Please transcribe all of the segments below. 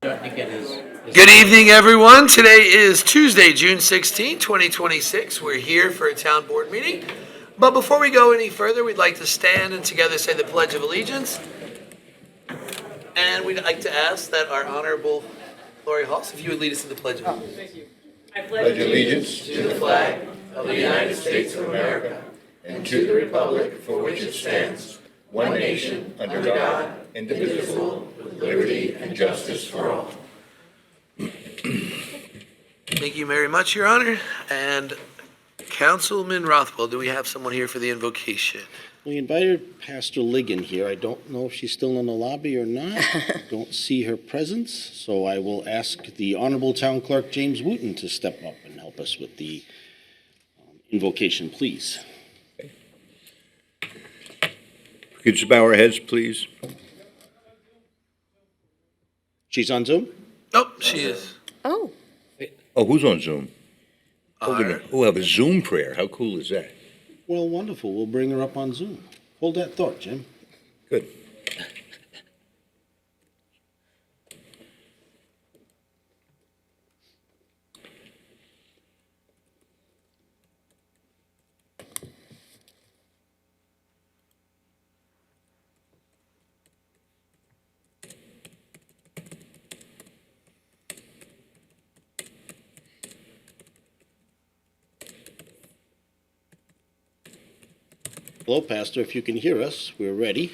Good evening, everyone. Today is Tuesday, June 16, 2026. We're here for a town board meeting. But before we go any further, we'd like to stand and together say the Pledge of Allegiance. And we'd like to ask that our Honorable Lori Hoss, if you would lead us in the Pledge of Allegiance. Thank you. I pledge allegiance To the flag of the United States of America and to the republic for which it stands, one nation, under God, indivisible, with liberty and justice for all. Thank you very much, Your Honor. And Councilman Rothwell, do we have someone here for the invocation? We invited Pastor Liggon here. I don't know if she's still in the lobby or not. Don't see her presence, so I will ask the Honorable Town Clerk James Wooten to step up and help us with the invocation, please. Could you bow our heads, please? She's on Zoom? Oh, she is. Oh, Oh, who's on Zoom? Oh, Honor. we'll have a Zoom prayer. How cool is that? Well, wonderful. We'll bring her up on Zoom. Hold that thought, Jim. Good. Hello, Pastor. If you can hear us, we're ready.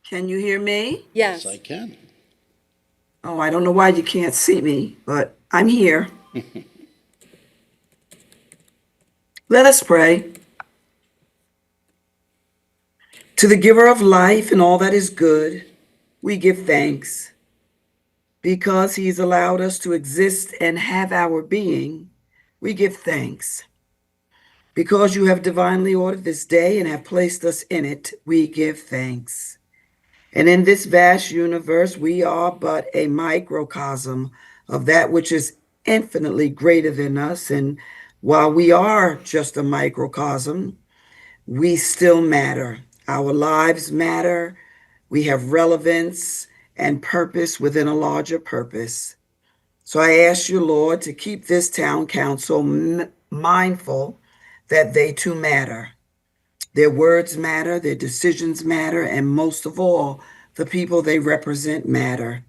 Can you hear me? yes. Yes, I can. Oh, I don't know why you can't see me, but I'm here. Let us pray. To the giver of life and all that is good, we give thanks. Because he's allowed us to exist and have our being, we give thanks. Because you have divinely ordered this day and have placed us in it, we give thanks. And in this vast universe, we are but a microcosm of that which is infinitely greater than us. And while we are just a microcosm, we still matter. Our lives matter. We have relevance and purpose within a larger purpose. So I ask you, Lord, to keep this town council mindful that they too matter. Their words matter, their decisions matter, and most of all, the people they represent matter.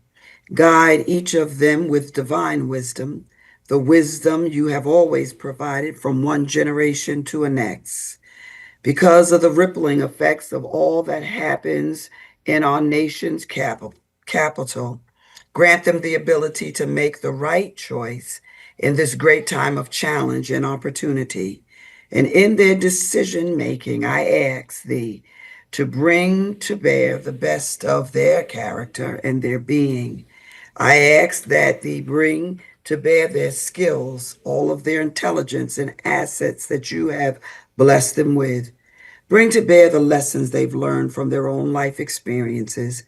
Guide each of them with divine wisdom, the wisdom you have always provided from one generation to the next. Because of the rippling effects of all that happens in our nation's capital, grant them the ability to make the right choice in this great time of challenge and opportunity. And in their decision making, I ask thee to bring to bear the best of their character and their being. I ask that thee bring to bear their skills, all of their intelligence and assets that you have blessed them with. Bring to bear the lessons they've learned from their own life experiences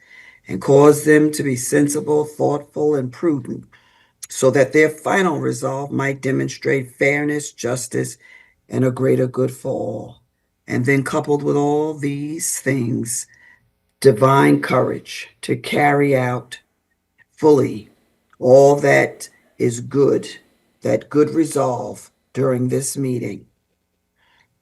and cause them to be sensible, thoughtful, and prudent so that their final resolve might demonstrate fairness, justice, and a greater good for all. And then coupled with all these things, divine courage to carry out fully all that is good, that good resolve during this meeting.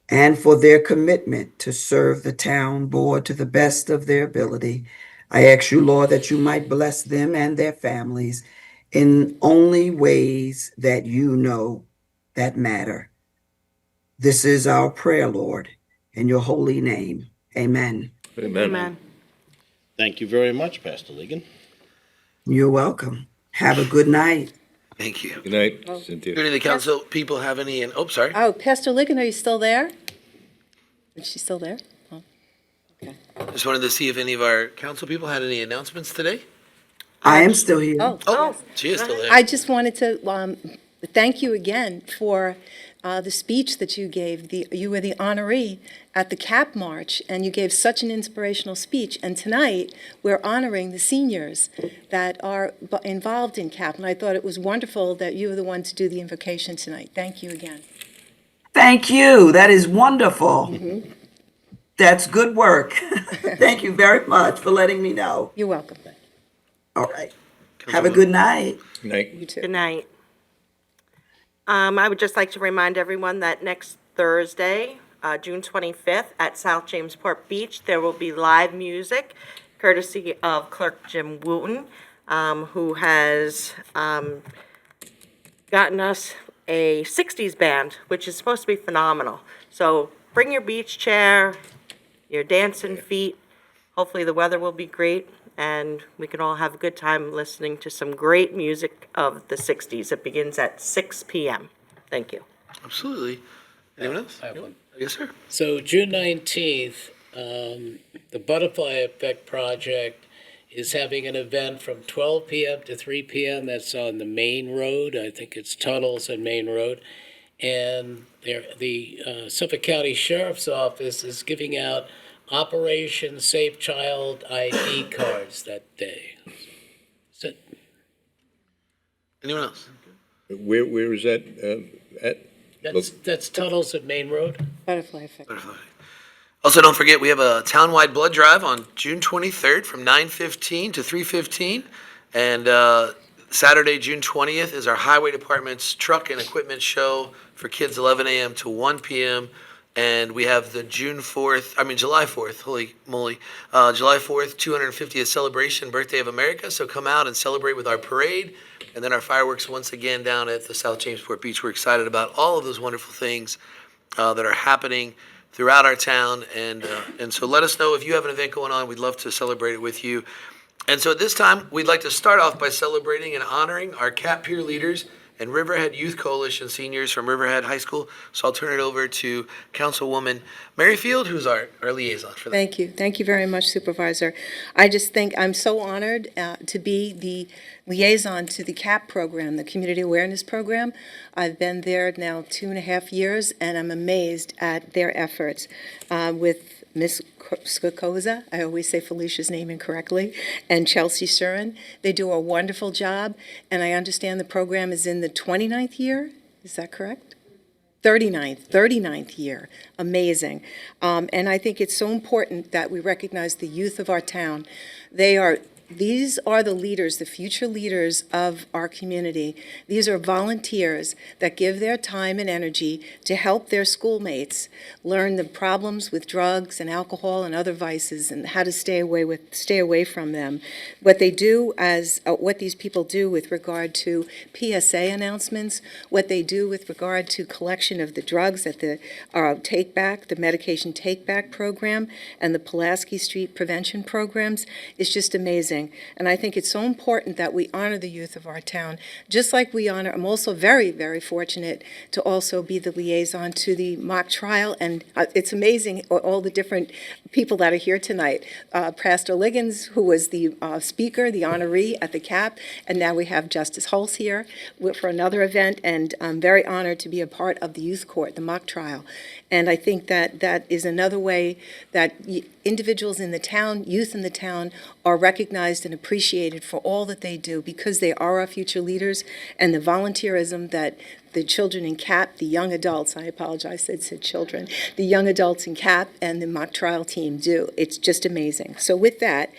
And for their commitment to serve the town board to the best of their ability, I ask you, Lord, that you might bless them and their families in only ways that you know that matter. This is our prayer, Lord, in your holy name. Amen. Amen. Thank you very much, Pastor Liggon. You're welcome. Have a good night. Thank you. Good night, Do Cynthia. any of the council people have any, oh, sorry. Oh, Pastor Liggon, are you still there? Is she still there? Oh, okay. Just wanted to see if any of our council people had any announcements today. I am still here. Oh, she is still there. I just wanted to thank you again for the speech that you gave. You were the honoree at the CAP March, and you gave such an inspirational speech. And tonight, we're honoring the seniors that are involved in CAP. And I thought it was wonderful that you were the one to do the invocation tonight. Thank you again. Thank you. That is wonderful. That's good work. Thank you very much for letting me know. You're welcome. All right. Have a good night. Night. You too. Good night. I would just like to remind everyone that next Thursday, June 25th, at South Jamesport Beach, there will be live music courtesy of Clerk Jim Wooten, who has gotten us a 60s band, which is supposed to be phenomenal. So bring your beach chair, your dancing feet. Hopefully the weather will be great, and we can all have a good time listening to some great music of the 60s. It begins at 6 p.m. Thank you. Absolutely. Anyone else? I have one. Yes, sir. So June 19th, the Butterfly Effect Project is having an event from 12 p.m. to 3 p.m. That's on the main road. I think it's Tunnels and Main Road. And the Suffolk County Sheriff's Office is giving out Operation Safe Child ID cards that day. So, Anyone else? Where is that at? that's Tunnels and Main Road. Butterfly effect. Also, don't forget, we have a townwide blood drive on June 23rd from 9:15 to 3:15. And Saturday, June 20th, is our Highway Department's truck and equipment show for kids 11 a.m. to 1 p.m. And we have the July 4th, holy moly, July 4th, 250th celebration, Birthday of America. So come out and celebrate with our parade. And then our fireworks once again down at the South Jamesport Beach. We're excited about all of those wonderful things that are happening throughout our town. And so let us know if you have an event going on. We'd love to celebrate it with you. And so at this time, we'd like to start off by celebrating and honoring our CAP peer leaders and Riverhead Youth Coalition seniors from Riverhead High School. So I'll turn it over to Councilwoman Merrifield, who's our liaison for that. Thank you. Thank you very much, Supervisor. I just think I'm so honored to be the liaison to the CAP program, the Community Awareness Program. I've been there now 2.5 years, and I'm amazed at their efforts with Ms. Skokoza, I always say Felicia's name incorrectly, and Chelsea Surin. They do a wonderful job, and I understand the program is in the 29th year. Is that correct? 39th year. Amazing. And I think it's so important that we recognize the youth of our town. These are the leaders, the future leaders of our community. These are volunteers that give their time and energy to help their schoolmates learn the problems with drugs and alcohol and other vices and how to stay away from them. What they do what these people do with regard to PSA announcements, what they do with regard to collection of the drugs at the the medication take-back program and the Pulaski Street prevention programs is just amazing. And I think it's so important that we honor the youth of our town, just like we honor. I'm also very, very fortunate to also be the liaison to the mock trial, and it's amazing all the different people that are here tonight. Pastor Liggins, who was the speaker, the honoree at the CAP, and now we have Justice Hulse here for another event, and I'm very honored to be a part of the youth court, the mock trial. And I think that is another way that individuals in the town, youth in the town, are recognized and appreciated for all that they do because they are our future leaders, and the volunteerism that the children in CAP, the young adults, I apologize, I said children, the young adults in CAP and the mock trial team do. It's just amazing. So with that,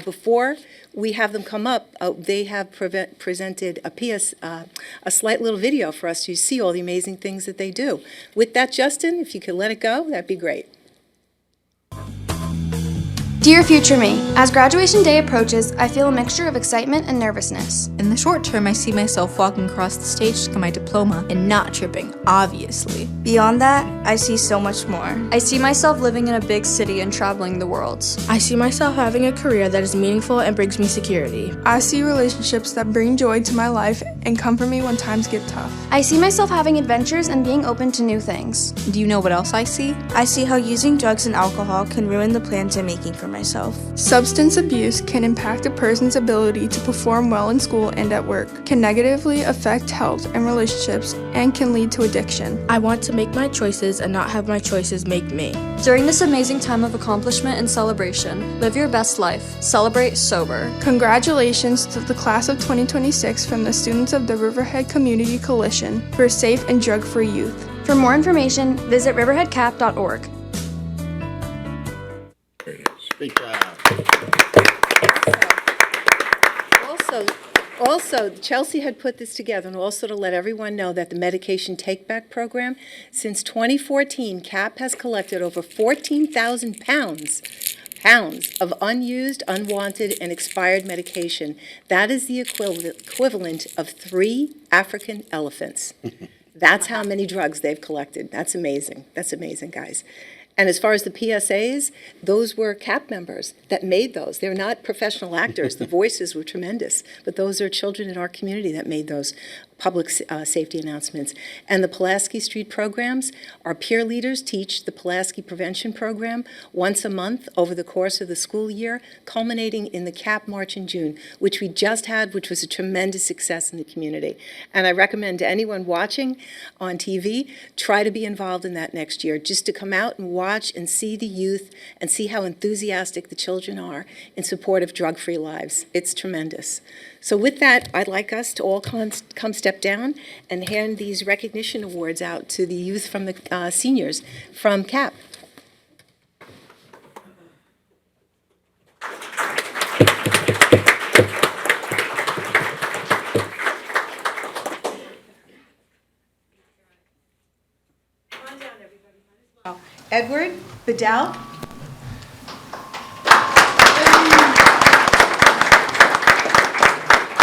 before we have them come up, they have presented a slight little video for us to see all the amazing things that they do. With that, Justin, if you could let it go, that'd be great. Dear future me, as graduation day approaches, I feel a mixture of excitement and nervousness. In the short term, I see myself walking across the stage to get my diploma and not tripping, obviously. Beyond that, I see so much more. I see myself living in a big city and traveling the world. I see myself having a career that is meaningful and brings me security. I see relationships that bring joy to my life and comfort me when times get tough. I see myself having adventures and being open to new things. Do you know what else I see? I see how using drugs and alcohol can ruin the plans I'm making for myself. Substance abuse can impact a person's ability to perform well in school and at work, can negatively affect health and relationships, and can lead to addiction. I want to make my choices and not have my choices make me. During this amazing time of accomplishment and celebration, live your best life. Celebrate sober. Congratulations to the class of 2026 from the students of the Riverhead Community Coalition for safe and drug-free youth. For more information, visit riverheadcap.org. Great job. Also, Also, Chelsea had put this together, and also to let everyone know that the medication take-back program, since 2014, CAP has collected over 14,000 pounds of unused, unwanted, and expired medication. That is the equivalent of 3 African elephants. That's how many drugs they've collected. That's amazing. That's amazing, guys. And as far as the PSAs, those were CAP members that made those. They're not professional actors. The voices were tremendous, but those are children in our community that made those public safety announcements. And the Pulaski Street programs, our peer leaders teach the Pulaski Prevention Program once a month over the course of the school year, culminating in the CAP March in June, which we just had, which was a tremendous success in the community. And I recommend to anyone watching on TV, try to be involved in that next year, just to come out and watch and see the youth and see how enthusiastic the children are in support of drug-free lives. It's tremendous. So with that, I'd like us to all come step down and hand these recognition awards out to the youth from the seniors from CAP. Edward Bedell.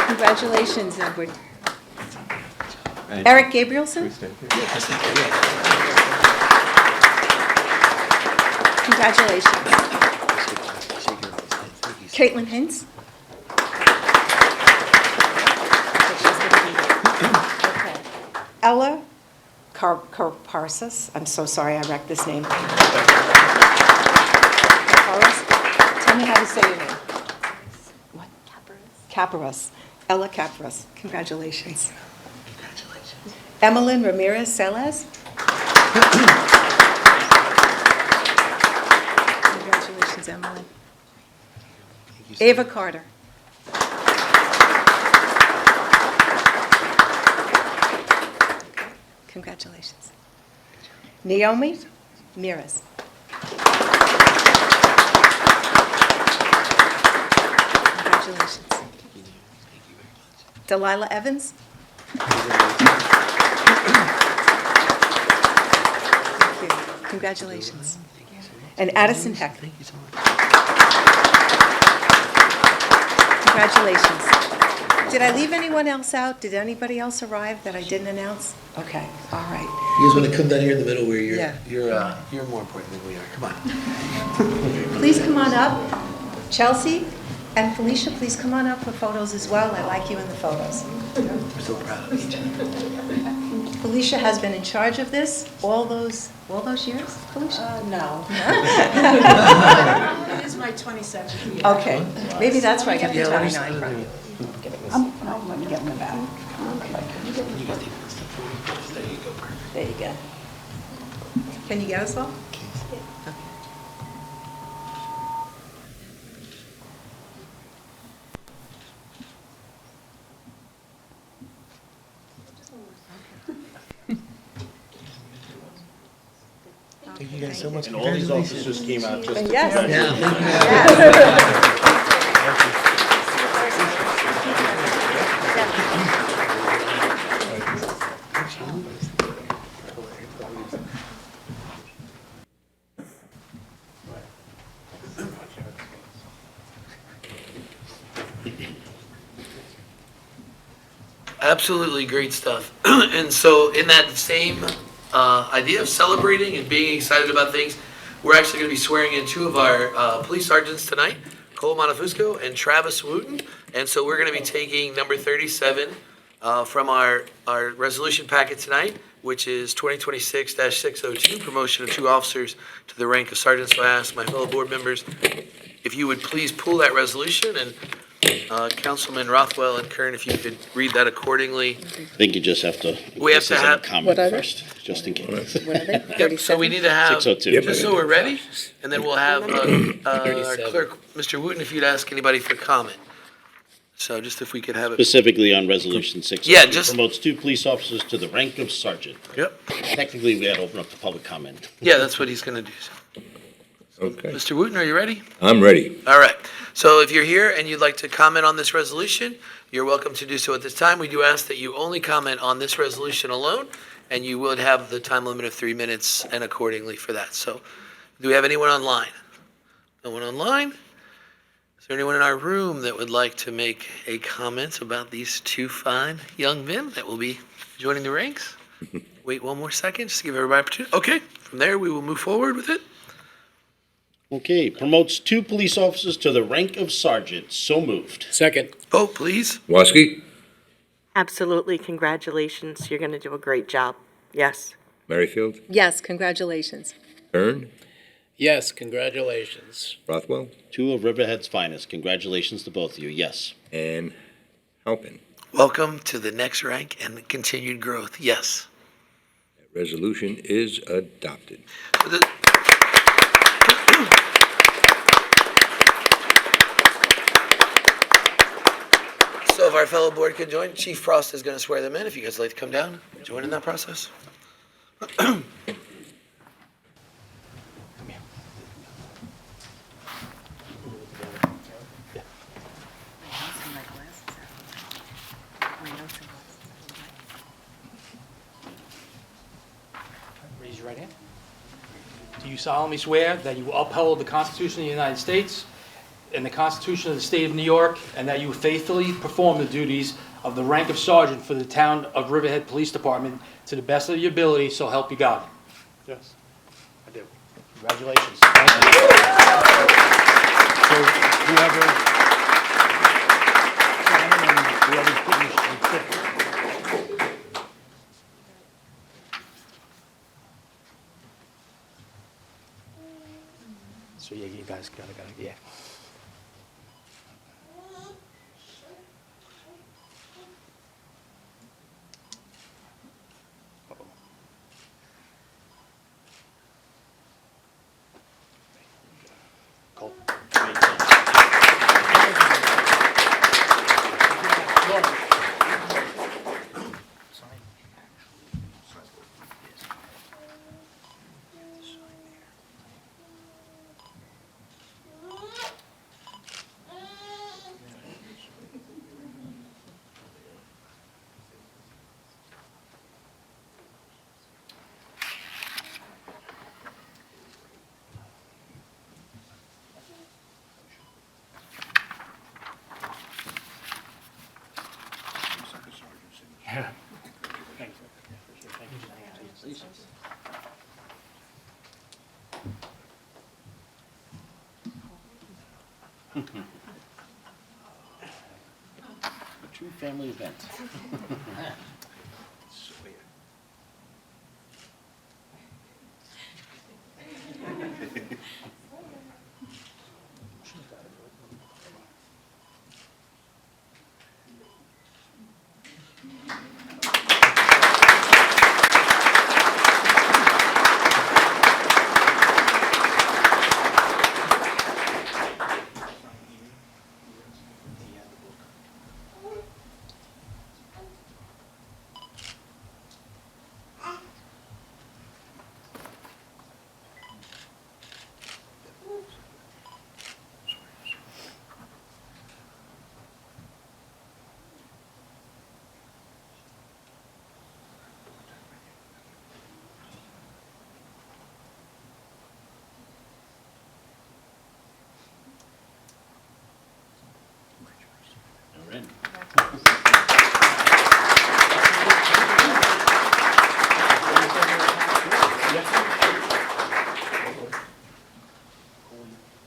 Congratulations, Edward. Eric Gabrielson. Congratulations. Caitlin Hintz. Okay. Ella Karparsas. I'm so sorry I wrecked this name. Karparas. Tell me how to say your name. What? Caparas. Ella Caparas. Congratulations. Congratulations. Emeline Ramirez Celes. Congratulations, Emeline. Ava Carter. Congratulations. Naomi Miras. Congratulations. Delilah Evans. Thank you. Congratulations. And Addison Heck. Thank you so much. Congratulations. Did I leave anyone else out? Did anybody else arrive that I didn't announce? Okay, all right. You guys want to come down here in the middle where Yeah. you're more important than we are. Come on. Please come on up. Chelsea and Felicia, please come on up for photos as well. I like you in the photos. We're so proud of each other. Felicia has been in charge of this all those years, Felicia? No. It is my 27th year. Okay, maybe that's where I got the 29 from. Let me get in the back. There you go. Can you get us all? Thank you guys so much. And all these officers came out just to Yes. congratulate you. Absolutely great stuff. And so in that same idea of celebrating and being excited about things, we're actually going to be swearing in 2 of our police sergeants tonight, Cole Montefusco and Travis Wooten. And so we're going to be taking number 37 from our resolution packet tonight, which is 2026-602, promotion of 2 officers to the rank of sergeant. So I ask my fellow board members if you would please pull that resolution, and Councilman Rothwell and Kern, if you could read that accordingly. I think you just have to. We have to have- comment What are they? first, just in case. What are they? Yep, so we need to have, 602. just so we're ready, and then we'll have our 37. clerk, Mr. Wooten, if you'd ask anybody for comment. So just if we could have it. Specifically on Resolution 602. Yeah, just- Promotes 2 police officers to the rank of sergeant. Yep. Technically, we had to open up the public comment. Yeah, that's what he's going to do. Okay. Mr. Wooten, are you ready? I'm ready. All right. So if you're here and you'd like to comment on this resolution, you're welcome to do so at this time. We do ask that you only comment on this resolution alone, and you would have the time limit of 3 minutes and accordingly for that. So do we have anyone online? No one online? Is there anyone in our room that would like to make a comment about these two fine young men that will be joining the ranks? Wait one more second, just to give everybody an opportunity. Okay, from there, we will move forward with it. Okay, promotes 2 police officers to the rank of sergeant. So moved. Second. Vote, please. Woski? Absolutely, congratulations. You're going to do a great job. Yes. Merrifield? Yes, congratulations. Kern? Yes, congratulations. Rothwell? 2 of Riverhead's finest. Congratulations to both of you. Yes. And Halpin. Welcome to the next rank and the continued growth. Yes. That resolution is adopted. So if our fellow board could join, Chief Frost is going to swear them in. If you guys would like to come down, join in that process. Raise your right hand. Do you solemnly swear that you will uphold the Constitution of the United States and the Constitution of the State of New York, and that you will faithfully perform the duties of the rank of sergeant for the town of Riverhead Police Department to the best of your ability, so help you God? Yes, I do. Congratulations. Thank you. So whoever So yeah, you guys gotta, yeah. Cool. Yeah. Thank you. Thank you. A true family event.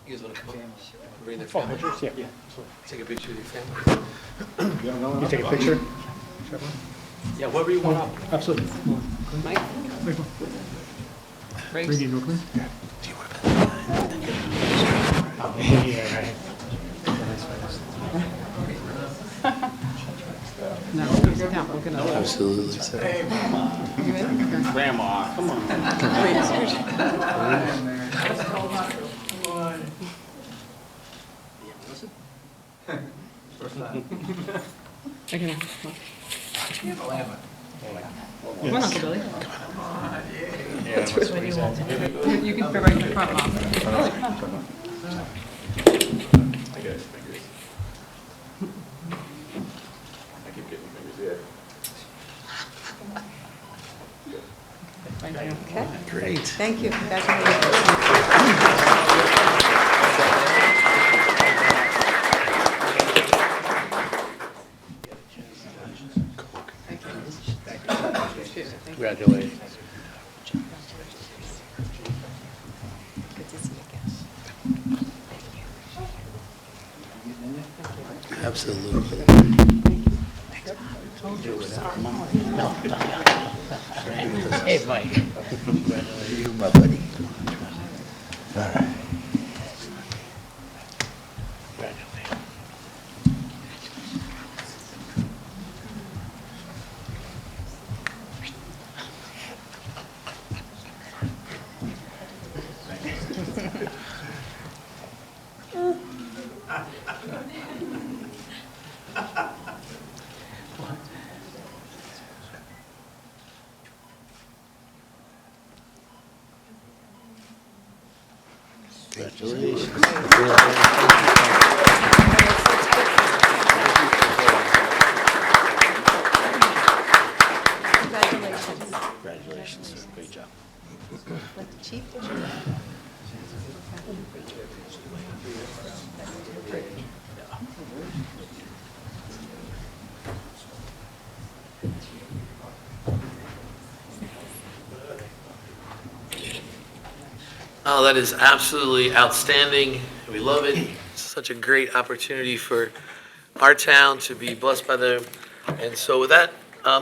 You guys want to come? Bring their Oh, family. pictures? Yeah, Take a picture of your family. You take a picture? Yeah, whatever you want up. Absolutely. Mike? Bring it real quick. Yeah. Do you want to Yeah, right. No, sit down, look at us. Absolutely. Grandma, come on. Okay. Come on, Uncle Billy. You can go right in the front, Mom. Billy, come on. Thank you. Okay. Great. Thank you. Congratulations. Congratulations. Good to see you again. Absolutely. Hey, Mike. You, my buddy. All right. Congratulations. Congratulations. Great job. Let the chief. Oh, that is absolutely outstanding. We love it. It's such a great opportunity for our town to be blessed by them. And so with that,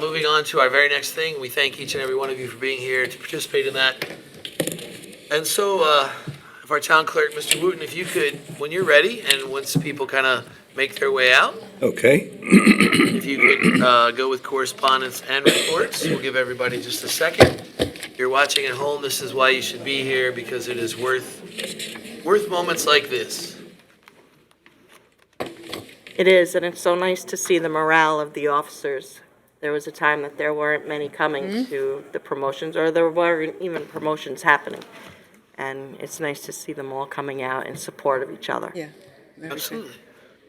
moving on to our very next thing, we thank each and every one of you for being here to participate in that. And so, if our town clerk, Mr. Wooten, if you could, when you're ready, and once people kind of make their way out, Okay. if you could go with correspondence and reports, we'll give everybody just a second. If you're watching at home, this is why you should be here, because it is worth moments like this. It is, and it's so nice to see the morale of the officers. There was a time that there weren't many coming to the promotions, or there weren't even promotions happening. And it's nice to see them all coming out in support of each other. Yeah. Absolutely.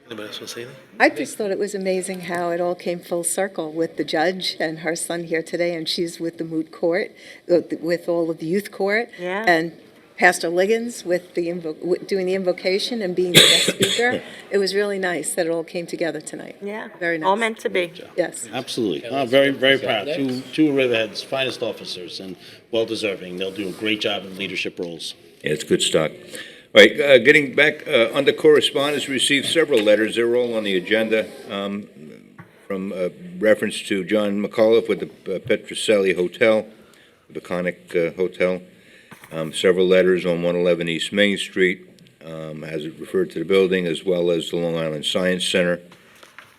Anybody else want to say anything? I just thought it was amazing how it all came full circle with the judge and her son here today, and she's with the moot court, with all of the youth court. Yeah. And Pastor Liggins with doing the invocation and being the guest speaker. It was really nice that it all came together tonight. Yeah. Very nice. All meant to be. Yes. Absolutely. Very, very proud. Two of Riverhead's finest officers and well-deserving. They'll do a great job in leadership roles. Yeah, it's good stock. All right, getting back under correspondence, we received several letters. They're all on the agenda from reference to John McAuliff with the Petrocelli Hotel, the Iconic Hotel. Several letters on 111 East Main Street, as it referred to the building, as well as the Long Island Science Center.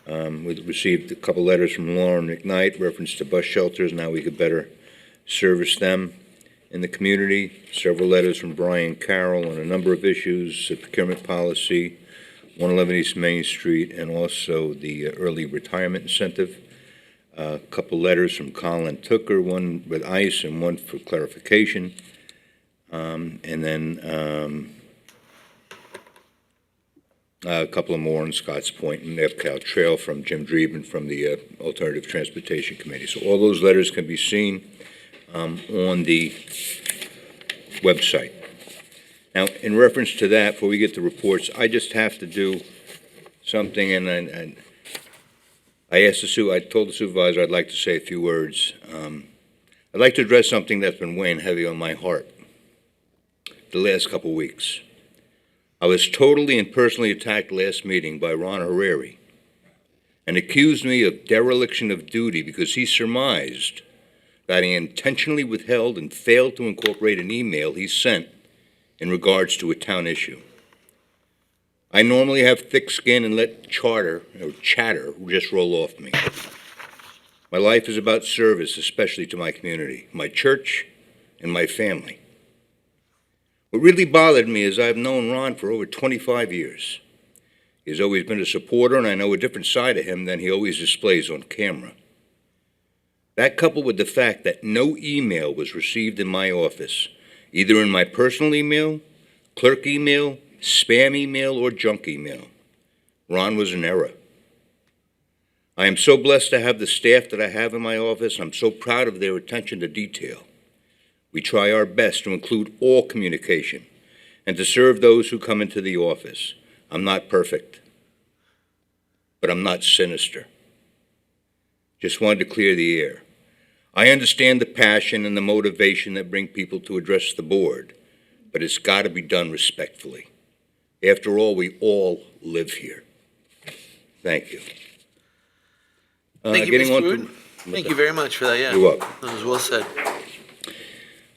We received a couple letters from Lauren McKnight, reference to bus shelters, and how we could better service them in the community. Several letters from Brian Carroll on a number of issues, the procurement policy, 111 East Main Street, and also the early retirement incentive. A couple letters from Colin Tooker, one with ICE and one for clarification. And then a couple of more on Scotts Point and Epcal Trail from Jim Dreeben from the Alternative Transportation Committee. So all those letters can be seen on the website. Now, in reference to that, before we get to reports, I just have to do something, and I told the supervisor I'd like to say a few words. I'd like to address something that's been weighing heavy on my heart the last couple weeks. I was totally and personally attacked last meeting by Ron Herreri and accused me of dereliction of duty because he surmised that I intentionally withheld and failed to incorporate an email he sent in regards to a town issue. I normally have thick skin and let chatter just roll off me. My life is about service, especially to my community, my church, and my family. What really bothered me is I've known Ron for over 25 years. He's always been a supporter, and I know a different side of him than he always displays on camera. That, coupled with the fact that no email was received in my office, either in my personal email, clerk email, spam email, or junk email. Ron was in error. I am so blessed to have the staff that I have in my office. I'm so proud of their attention to detail. We try our best to include all communication and to serve those who come into the office. I'm not perfect, but I'm not sinister. Just wanted to clear the air. I understand the passion and the motivation that bring people to address the board, but it's got to be done respectfully. After all, we all live here. Thank you. Thank you, Mr. Wooten. Thank you very much for that, yeah. You're welcome. That was well said.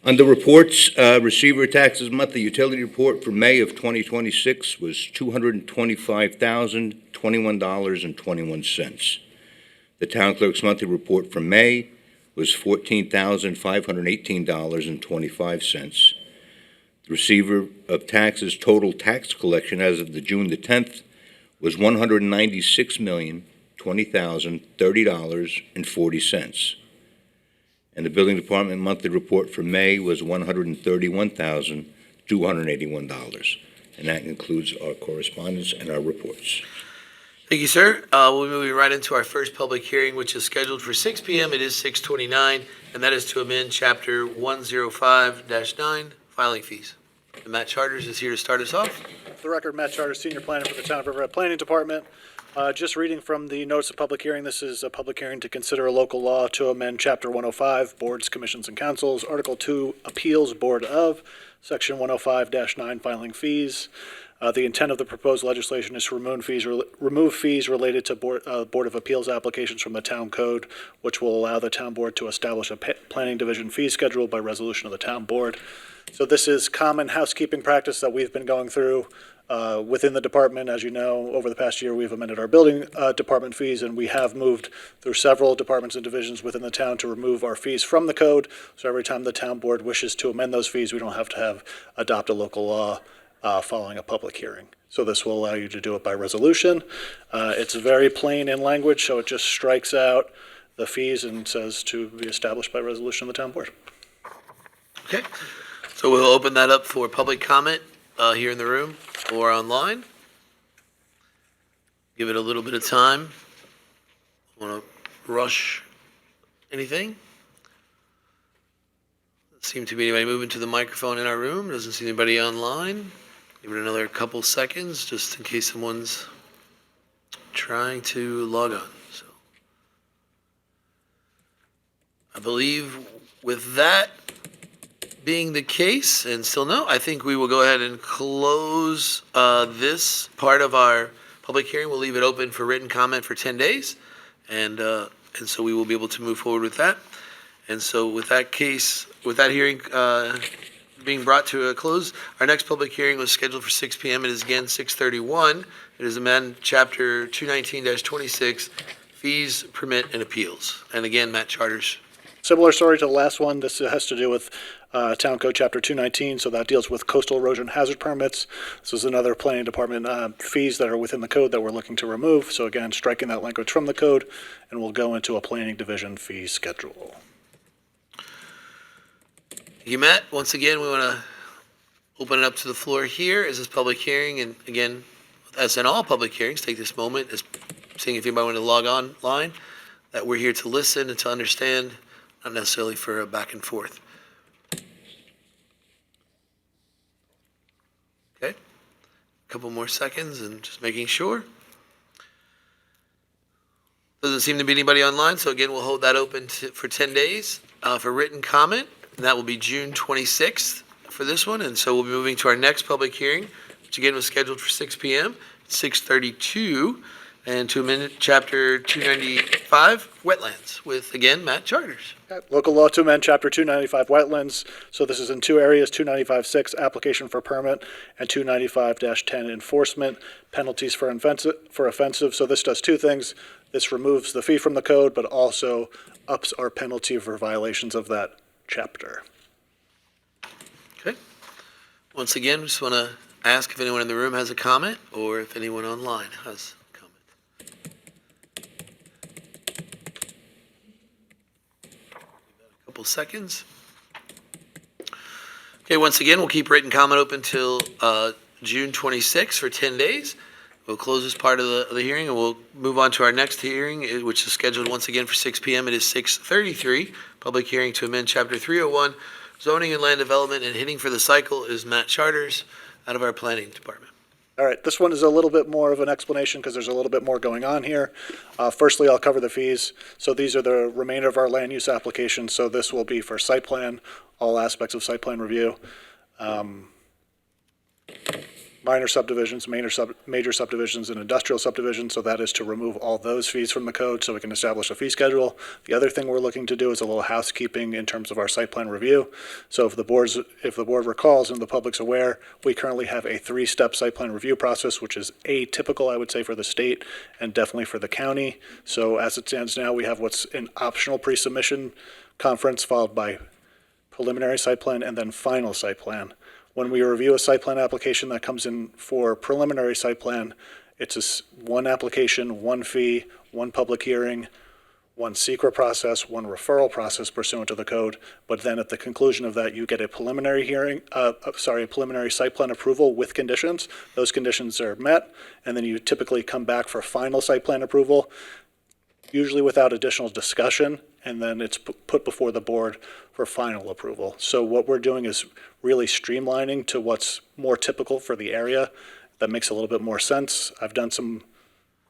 Under reports, receiver taxes monthly utility report for May of 2026 was $225,021.21. The town clerk's monthly report for May was $14,518.25. The receiver of taxes total tax collection as of the June the 10th was $196,020,030.40. And the building department monthly report for May was $131,281. And that includes our correspondence and our reports. Thank you, sir. We'll be moving right into our first public hearing, which is scheduled for 6 p.m. It is 6:29, and that is to amend Chapter 105-9, filing fees. And Matt Charters is here to start us off. For the record, Matt Charters, Senior Planner for the Town of Riverhead Planning Department. Just reading from the notice of public hearing, this is a public hearing to consider a local law to amend Chapter 105, Boards, Commissions, and Councils, Article 2, Appeals Board of, Section 105-9, Filing Fees. The intent of the proposed legislation is to remove fees related to Board of Appeals applications from the town code, which will allow the town board to establish a planning division fee schedule by resolution of the town board. So this is common housekeeping practice that we've been going through within the department. As you know, over the past year, we've amended our building department fees, and we have moved through several departments and divisions within the town to remove our fees from the code. So every time the town board wishes to amend those fees, we don't have to adopt a local law following a public hearing. So this will allow you to do it by resolution. It's very plain in language, so it just strikes out the fees and says to be established by resolution of the town board. Okay. So we'll open that up for public comment here in the room or online. Give it a little bit of time. Want to rush anything? Doesn't seem to be anybody moving to the microphone in our room. Doesn't see anybody online. Give it another couple seconds just in case someone's trying to log on. So I believe with that being the case, and still no, I think we will go ahead and close this part of our public hearing. We'll leave it open for written comment for 10 days, and so we will be able to move forward with that. And so with that case, with that hearing being brought to a close, our next public hearing was scheduled for 6 p.m. It is again 6:31. It is amend Chapter 219-26, Fees, Permit, and Appeals. And again, Matt Charters. Similar story to the last one. This has to do with Town Code Chapter 219, so that deals with coastal erosion hazard permits. This is another planning department fees that are within the code that we're looking to remove. So again, striking that language from the code, and we'll go into a planning division fee schedule. Thank you, Matt. Once again, we want to open it up to the floor here as this public hearing. And again, as in all public hearings, take this moment as seeing if anybody want to log online, that we're here to listen and to understand, not necessarily for a back and forth. Okay. A couple more seconds and just making sure. Doesn't seem to be anybody online, so again, we'll hold that open for 10 days for written comment. And that will be June 26th for this one. And so we'll be moving to our next public hearing, which again was scheduled for 6 p.m., 6:32, and to amend Chapter 295, Wetlands, with, again, Matt Charters. Local law to amend Chapter 295 Wetlands. So this is in two areas, 295-6, application for permit, and 295-10, enforcement, penalties for offensive. So this does two things. This removes the fee from the code, but also ups our penalty for violations of that chapter. Okay. Once again, we just want to ask if anyone in the room has a comment or if anyone online has a comment. Couple seconds. Okay, once again, we'll keep written comment open until June 26th for 10 days. We'll close this part of the hearing, and we'll move on to our next hearing, which is scheduled once again for 6 p.m. It is 6:33. Public hearing to amend Chapter 301, Zoning and Land Development, and hitting for the cycle is Matt Charters out of our Planning Department. All right, this one is a little bit more of an explanation because there's a little bit more going on here. Firstly, I'll cover the fees. So these are the remainder of our land use application. So this will be for site plan, all aspects of site plan review. Minor subdivisions, major subdivisions, and industrial subdivisions. So that is to remove all those fees from the code so we can establish a fee schedule. The other thing we're looking to do is a little housekeeping in terms of our site plan review. So if the board recalls and the public's aware, we currently have a 3-step site plan review process, which is atypical, I would say, for the state and definitely for the county. So as it stands now, we have what's an optional pre-submission conference followed by preliminary site plan and then final site plan. When we review a site plan application that comes in for preliminary site plan, it's one application, one fee, one public hearing, one secret process, one referral process pursuant to the code. But then at the conclusion of that, you get a preliminary preliminary site plan approval with conditions. Those conditions are met, and then you typically come back for final site plan approval, usually without additional discussion, and then it's put before the board for final approval. So what we're doing is really streamlining to what's more typical for the area. That makes a little bit more sense. I've done some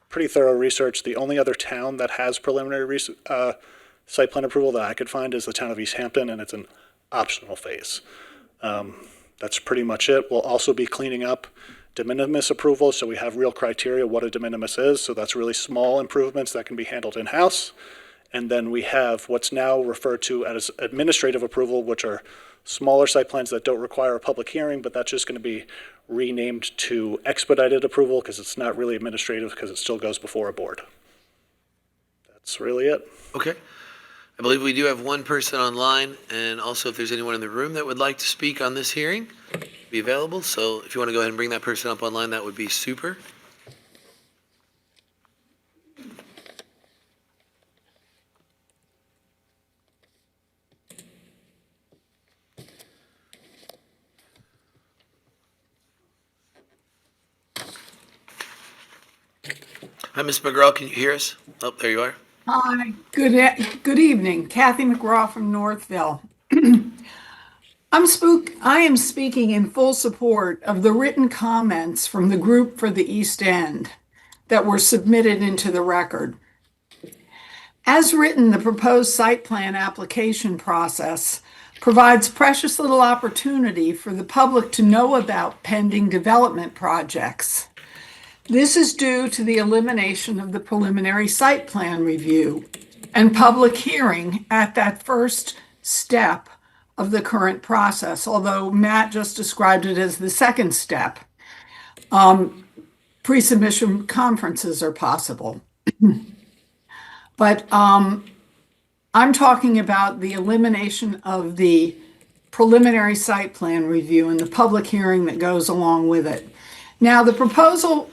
pretty thorough research. The only other town that has preliminary site plan approval that I could find is the town of East Hampton, and it's an optional phase. That's pretty much it. We'll also be cleaning up de minimis approval, so we have real criteria what a de minimis is. So that's really small improvements that can be handled in-house. And then we have what's now referred to as administrative approval, which are smaller site plans that don't require a public hearing, but that's just going to be renamed to expedited approval because it's not really administrative because it still goes before a board. That's really it. Okay. I believe we do have one person online, and also if there's anyone in the room that would like to speak on this hearing, be available. So if you want to go ahead and bring that person up online, that would be super. Hi, Ms. McGraw, can you hear us? Oh, there you are. Hi, good evening. Kathy McGraw from Northville. I am speaking in full support of the written comments from the group for the East End that were submitted into the record. As written, the proposed site plan application process provides precious little opportunity for the public to know about pending development projects. This is due to the elimination of the preliminary site plan review and public hearing at that first step of the current process, although Matt just described it as the second step. Pre-submission conferences are possible. But I'm talking about the elimination of the preliminary site plan review and the public hearing that goes along with it. Now, the proposed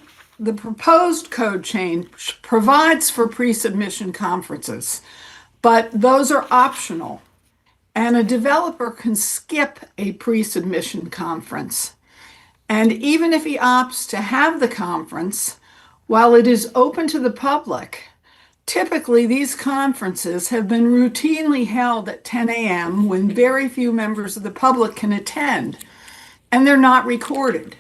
code change provides for pre-submission conferences, but those are optional, and a developer can skip a pre-submission conference. And even if he opts to have the conference, while it is open to the public, typically these conferences have been routinely held at 10 a.m. when very few members of the public can attend, and they're not recorded.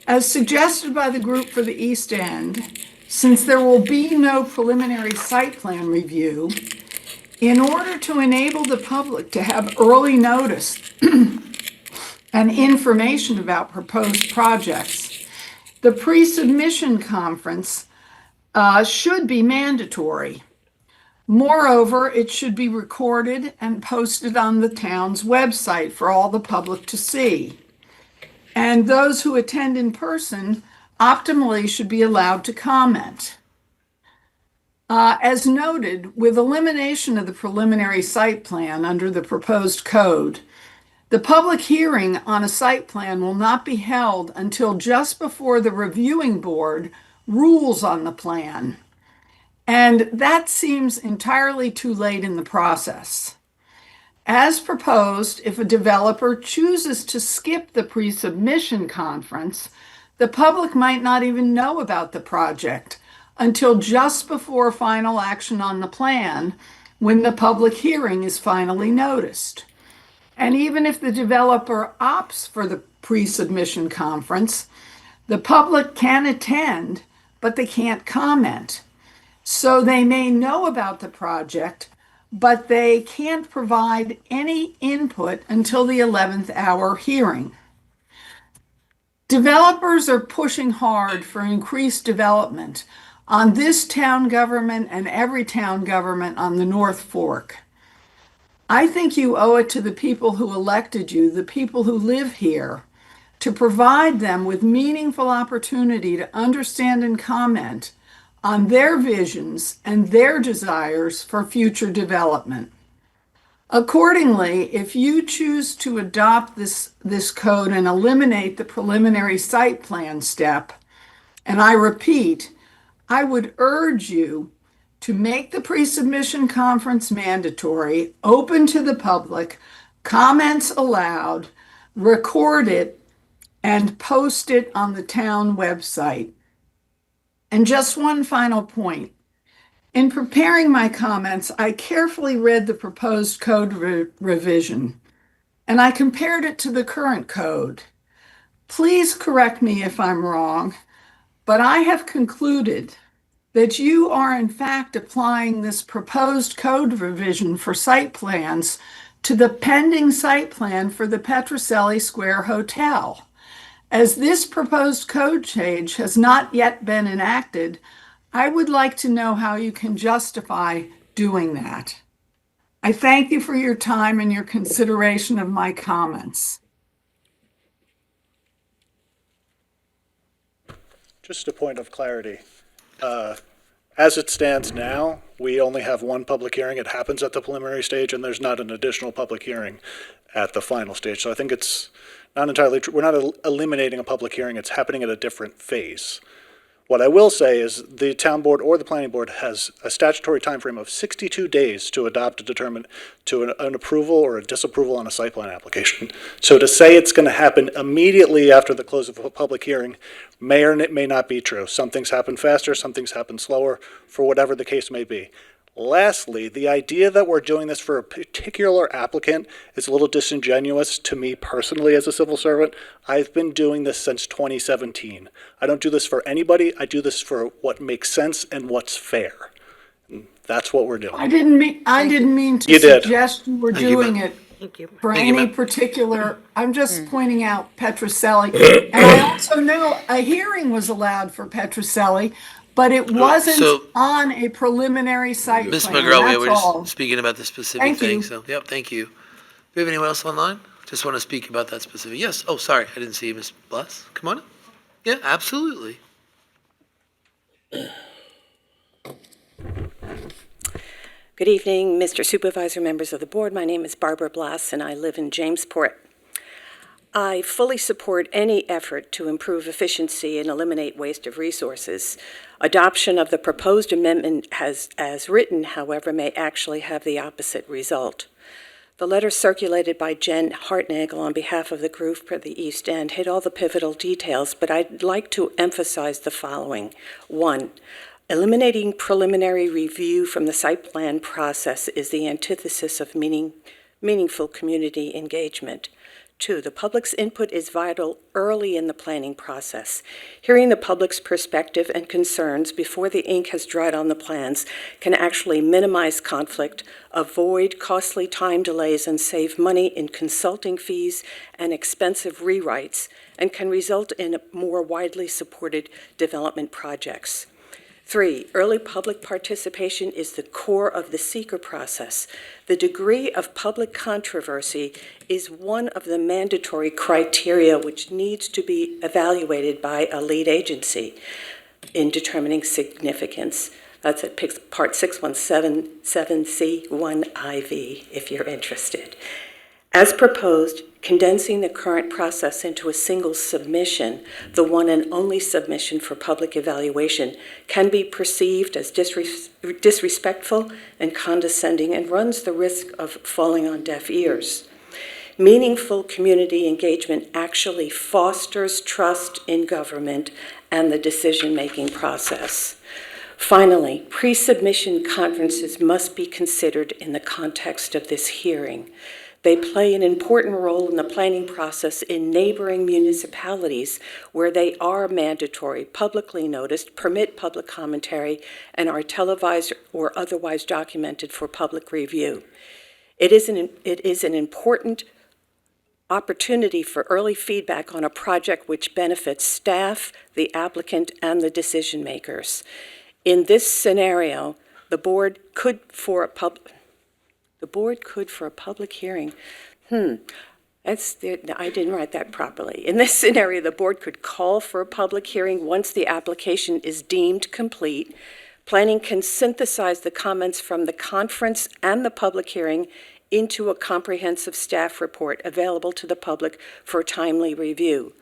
As suggested by the group for the East End, since there will be no preliminary site plan review, in order to enable the public to have early notice and information about proposed projects, the pre-submission conference should be mandatory. Moreover, it should be recorded and posted on the town's website for all the public to see. And those who attend in person optimally should be allowed to comment. As noted, with elimination of the preliminary site plan under the proposed code, the public hearing on a site plan will not be held until just before the reviewing board rules on the plan. And that seems entirely too late in the process. As proposed, if a developer chooses to skip the pre-submission conference, the public might not even know about the project until just before final action on the plan, when the public hearing is finally noticed. And even if the developer opts for the pre-submission conference, the public can attend, but they can't comment. So they may know about the project, but they can't provide any input until the 11th hour hearing. Developers are pushing hard for increased development on this town government and every town government on the North Fork. I think you owe it to the people who elected you, the people who live here, to provide them with meaningful opportunity to understand and comment on their visions and their desires for future development. Accordingly, if you choose to adopt this code and eliminate the preliminary site plan step, and I repeat, I would urge you to make the pre-submission conference mandatory, open to the public, comments allowed, record it, and post it on the town website. And just one final point. In preparing my comments, I carefully read the proposed code revision, and I compared it to the current code. Please correct me if I'm wrong, but I have concluded that you are in fact applying this proposed code revision for site plans to the pending site plan for the Petrocelli Square Hotel. As this proposed code change has not yet been enacted, I would like to know how you can justify doing that. I thank you for your time and your consideration of my comments. Just a point of clarity. As it stands now, we only have one public hearing. It happens at the preliminary stage, and there's not an additional public hearing at the final stage. So I think it's not entirely true. We're not eliminating a public hearing. It's happening at a different phase. What I will say is the town board or the planning board has a statutory time frame of 62 days to adopt an approval or a disapproval on a site plan application. So to say it's going to happen immediately after the close of a public hearing may or may not be true. Some things happen faster, some things happen slower, for whatever the case may be. Lastly, the idea that we're doing this for a particular applicant is a little disingenuous to me personally as a civil servant. I've been doing this since 2017. I don't do this for anybody. I do this for what makes sense and what's fair. And that's what we're doing. I didn't mean to You did. suggest you were doing it for any particular. I'm just pointing out Petrocelli. And I also know a hearing was allowed for Petrocelli, but it wasn't on a preliminary site plan. Ms. McGraw, we were That's all. just speaking about the specific Thank thing, you. so, yep, thank you. Do we have anyone else online? Just want to speak about that specific, yes, oh, sorry, I didn't see you, Ms. Bless, come on up. Yeah, absolutely. Good evening, Mr. Supervisor, members of the board. My name is Barbara Blass, and I live in Jamesport. I fully support any effort to improve efficiency and eliminate waste of resources. Adoption of the proposed amendment as written, however, may actually have the opposite result. The letter circulated by Jen Hartnagel on behalf of the group for the East End hit all the pivotal details, but I'd like to emphasize the following. 1, eliminating preliminary review from the site plan process is the antithesis of meaningful community engagement. 2, the public's input is vital early in the planning process. Hearing the public's perspective and concerns before the ink has dried on the plans can actually minimize conflict, avoid costly time delays, and save money in consulting fees and expensive rewrites, and can result in more widely supported development projects. 3, early public participation is the core of the seeker process. The degree of public controversy is one of the mandatory criteria which needs to be evaluated by a lead agency in determining significance. That's at Part 6177C1IV, if you're interested. As proposed, condensing the current process into a single submission, the one and only submission for public evaluation, can be perceived as disrespectful and condescending and runs the risk of falling on deaf ears. Meaningful community engagement actually fosters trust in government and the decision-making process. Finally, pre-submission conferences must be considered in the context of this hearing. They play an important role in the planning process in neighboring municipalities where they are mandatory, publicly noticed, permit public commentary, and are televised or otherwise documented for public review. It is an important opportunity for early feedback on a project which benefits staff, the applicant, and the decision makers. In this scenario, the board could, for a public hearing, I didn't write that properly. In this scenario, the board could call for a public hearing once the application is deemed complete. Planning can synthesize the comments from the conference and the public hearing into a comprehensive staff report available to the public for timely review.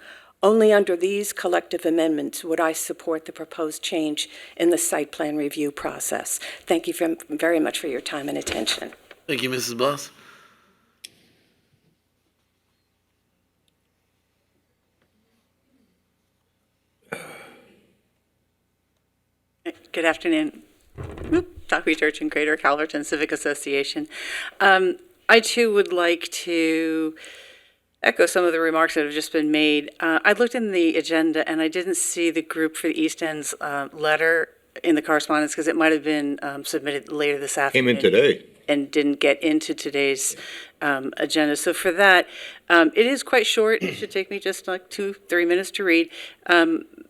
Only under these collective amendments would I support the proposed change in the site plan review process. Thank you very much for your time and attention. Thank you, Mrs. Bloss. Good afternoon. Talkwee Church and Greater Calverton Civic Association. I too would like to echo some of the remarks that have just been made. I looked in the agenda and I didn't see the group for the East End's letter in the correspondence because it might have been submitted later this afternoon. Came in today. And didn't get into today's agenda. So for that, it is quite short. It should take me just like 2-3 minutes to read.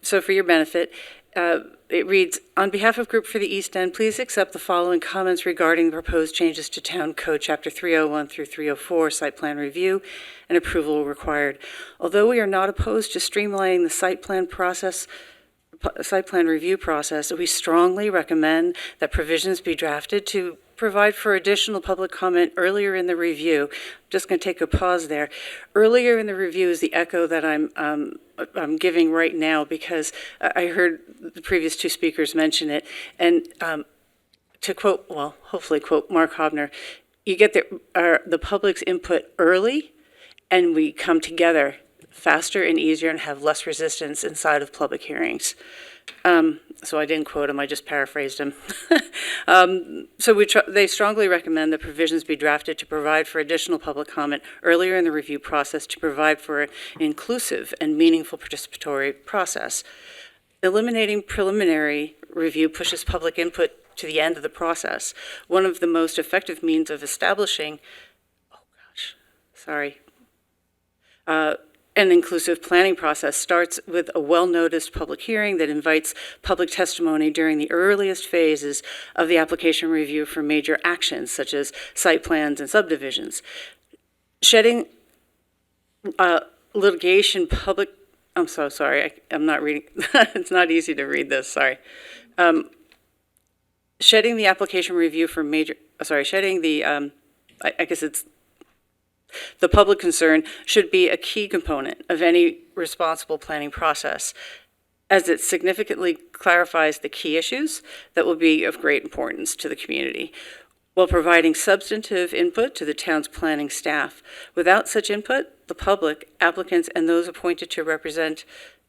So for your benefit, it reads, on behalf of Group for the East End, please accept the following comments regarding the proposed changes to Town Code Chapter 301 through 304, Site Plan Review and Approval Required. Although we are not opposed to streamlining the site plan review process, we strongly recommend that provisions be drafted to provide for additional public comment earlier in the review. I'm just going to take a pause there. Earlier in the review is the echo that I'm giving right now because I heard the previous two speakers mention it. And to quote, well, hopefully quote Mark Hobner, you get the public's input early and we come together faster and easier and have less resistance inside of public hearings. So I didn't quote him, I just paraphrased him. So they strongly recommend that provisions be drafted to provide for additional public comment earlier in the review process to provide for an inclusive and meaningful participatory process. Eliminating preliminary review pushes public input to the end of the process. One of the most effective means of establishing, an inclusive planning process starts with a well-noticed public hearing that invites public testimony during the earliest phases of the application review for major actions, such as site plans and subdivisions. Shedding litigation public, I'm so sorry, I'm not reading, it's not easy to read this, sorry. Shedding the application review for major, shedding the, I guess it's, the public concern should be a key component of any responsible planning process, as it significantly clarifies the key issues that will be of great importance to the community, while providing substantive input to the town's planning staff. Without such input, the public, applicants, and those appointed to represent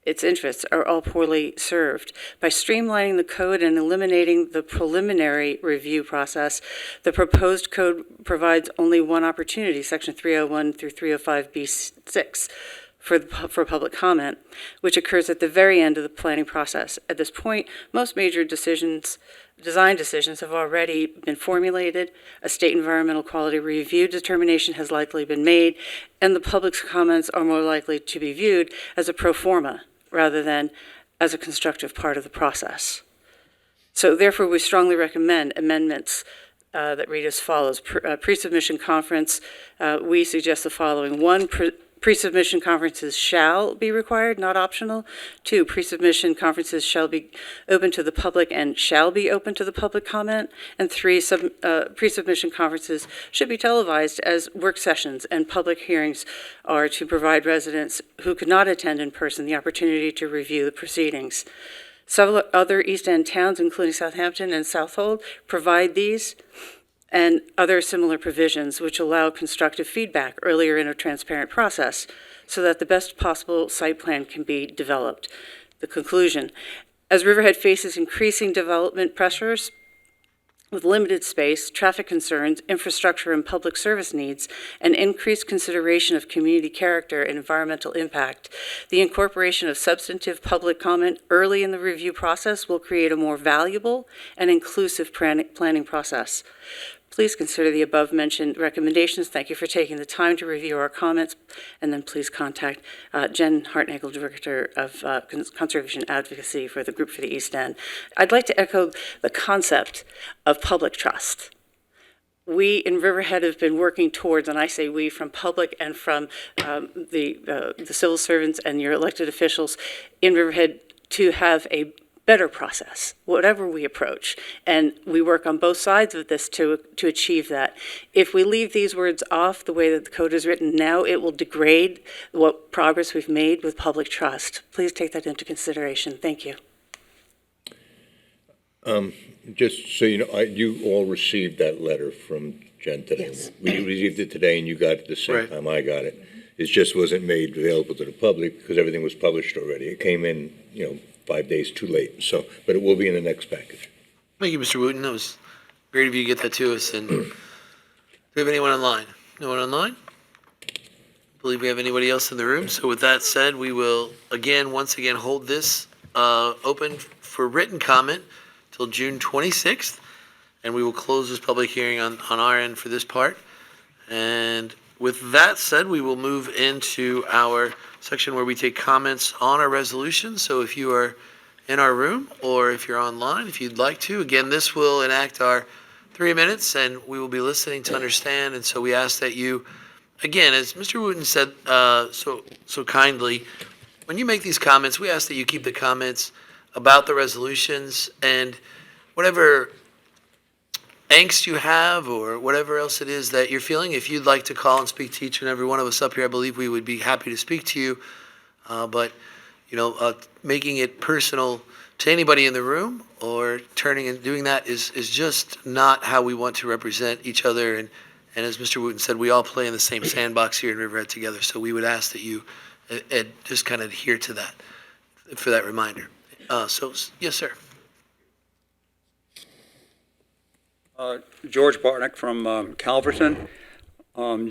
its interests are all poorly served. By streamlining the code and eliminating the preliminary review process, the proposed code provides only one opportunity, Section 301 through 305B6, for public comment, which occurs at the very end of the planning process. At this point, most major design decisions have already been formulated, a state environmental quality review determination has likely been made, and the public's comments are more likely to be viewed as a pro forma rather than as a constructive part of the process. So therefore, we strongly recommend amendments that read as follows. Pre-submission conference, we suggest the following. 1, Pre-submission conferences shall be required, not optional. 2, pre-submission conferences shall be open to the public and shall be open to the public comment. And 3, pre-submission conferences should be televised as work sessions, and public hearings are to provide residents who could not attend in person the opportunity to review the proceedings. Several other East End towns, including Southampton and Southold, provide these and other similar provisions which allow constructive feedback earlier in a transparent process so that the best possible site plan can be developed. The conclusion: as Riverhead faces increasing development pressures with limited space, traffic concerns, infrastructure and public service needs, and increased consideration of community character and environmental impact, the incorporation of substantive public comment early in the review process will create a more valuable and inclusive planning process. Please consider the above-mentioned recommendations. Thank you for taking the time to review our comments, and then please contact Jen Hartnagel, Director of Conservation Advocacy for the Group for the East End. I'd like to echo the concept of public trust. We in Riverhead have been working towards, and I say we, from public and from the civil servants and your elected officials in Riverhead, to have a better process, whatever we approach. And we work on both sides of this to achieve that. If we leave these words off the way that the code is written now, it will degrade what progress we've made with public trust. Please take that into consideration. Thank you. Just so you know, you all received that letter from Jen today. Yes. We received it today, and you got it the same Right. time I got it. It just wasn't made available to the public because everything was published already. It came in, 5 days too late. So, but it will be in the next package. Thank you, Mr. Wooten. That was great of you to get that to us. And do we have anyone online? No one online? I believe we have anybody else in the room. So with that said, we will once again hold this open for written comment till June 26th. And we will close this public hearing on our end for this part. And with that said, we will move into our section where we take comments on our resolution. So if you are in our room or if you're online, if you'd like to, again, this will enact our 3 minutes and we will be listening to understand. And so we ask that you, again, as Mr. Wooten said so kindly, when you make these comments, we ask that you keep the comments about the resolutions and whatever angst you have or whatever else it is that you're feeling. If you'd like to call and speak to each and every one of us up here, I believe we would be happy to speak to you. But making it personal to anybody in the room or turning and doing that is just not how we want to represent each other. And as Mr. Wooten said, we all play in the same sandbox here in Riverhead together. So we would ask that you just kind of adhere to that for that reminder. Yes, sir. George Bartnick from Calverton.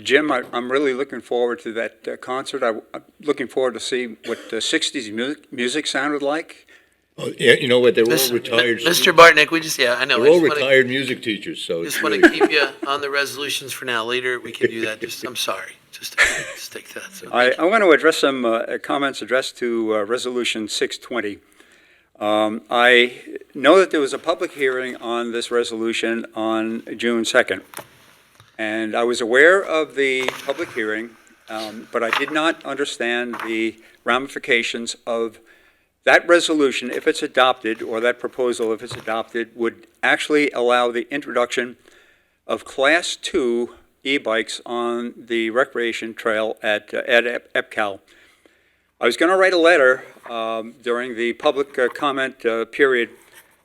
Jim, I'm really looking forward to that concert. I'm looking forward to see what the 60s music sounded like. Oh, yeah, you know what? They're all retired. Mr. Bartnick, I know. They're all retired music teachers, so Just want to keep you on the resolutions for now. Later, we can do that. I'm sorry. Just stick to that. So I want to address some comments addressed to Resolution 620. I know that there was a public hearing on this resolution on June 2nd, and I was aware of the public hearing, but I did not understand the ramifications of that resolution, if it's adopted, or that proposal, if it's adopted, would actually allow the introduction of Class 2 e-bikes on the recreation trail at EPCAL. I was going to write a letter during the public comment period,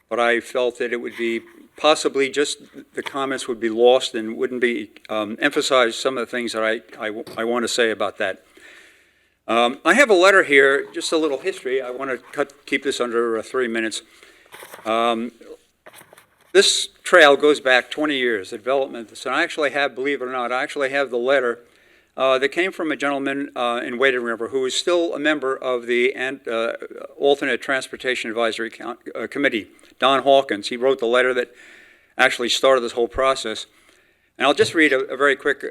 but I felt that it would be possibly just the comments would be lost and wouldn't be emphasize some of the things that I want to say about that. I have a letter here, just a little history. I want to keep this under 3 minutes. This trail goes back 20 years, the development. So I actually have, believe it or not, I actually have the letter that came from a gentleman in Wading River who is still a member of the Alternate Transportation Advisory Committee, Don Hawkins. He wrote the letter that actually started this whole process. And I'll just read a very quick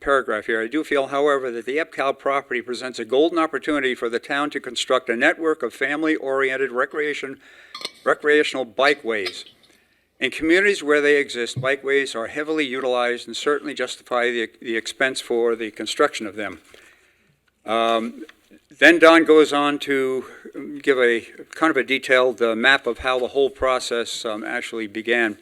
paragraph here. I do feel, however, that the EPCAL property presents a golden opportunity for the town to construct a network of family-oriented recreational bikeways. In communities where they exist, bikeways are heavily utilized and certainly justify the expense for the construction of them. Then Don goes on to give a kind of a detailed map of how the whole process actually began.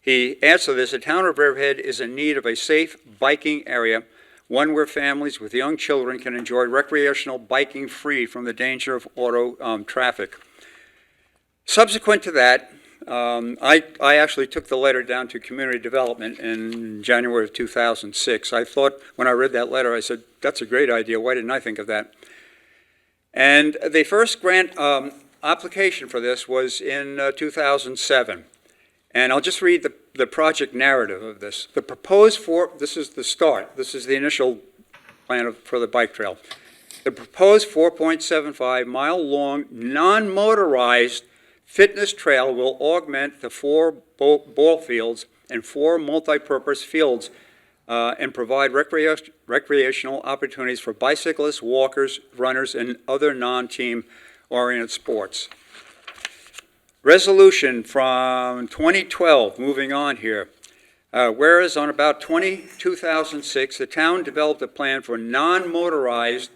He adds to this, the town of Riverhead is in need of a safe biking area, one where families with young children can enjoy recreational biking free from the danger of auto traffic. Subsequent to that, I actually took the letter down to Community Development in January of 2006. I thought, when I read that letter, I said, that's a great idea. Why didn't I think of that? And the first grant application for this was in 2007. And I'll just read the project narrative of this. The proposed this is the start. This is the initial plan for the bike trail. The proposed 4.75-mile-long, non-motorized fitness trail will augment the 4 ball fields and 4 multi-purpose fields and provide recreational opportunities for bicyclists, walkers, runners, and other non-team oriented sports. Resolution from 2012, moving on here. Whereas on about 2006, the town developed a plan for non-motorized,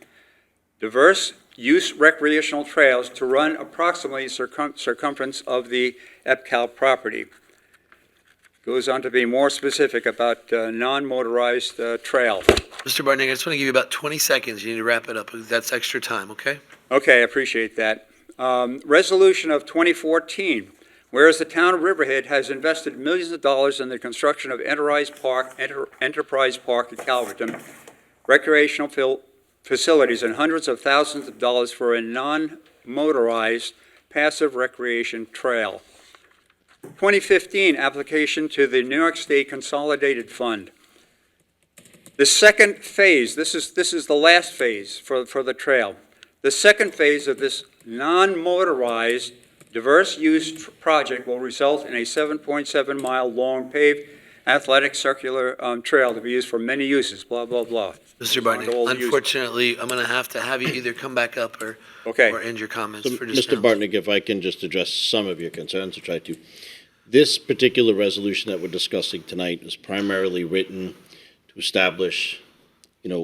diverse use recreational trails to run approximately circumference of the EPCAL property. Goes on to be more specific about non-motorized trail. Mr. Bartnick, I just want to give you about 20 seconds. You need to wrap it up. That's extra time, okay? Okay, I appreciate that. Resolution of 2014, whereas the town of Riverhead has invested millions of dollars in the construction of Enterprise Park at Calverton, recreational facilities, and hundreds of thousands of dollars for a non-motorized passive recreation trail. 2015, application to the New York State Consolidated Fund. The second phase, this is the last phase for the trail. The second phase of this non-motorized diverse use project will result in a 7.7-mile long paved athletic circular trail to be used for many uses, blah, blah, blah. Mr. Bartnick, unfortunately, I'm going to have you either come back up or end your comments So, for just Mr. now. Bartnick, if I can just address some of your concerns or try to. This particular resolution that we're discussing tonight is primarily written to establish,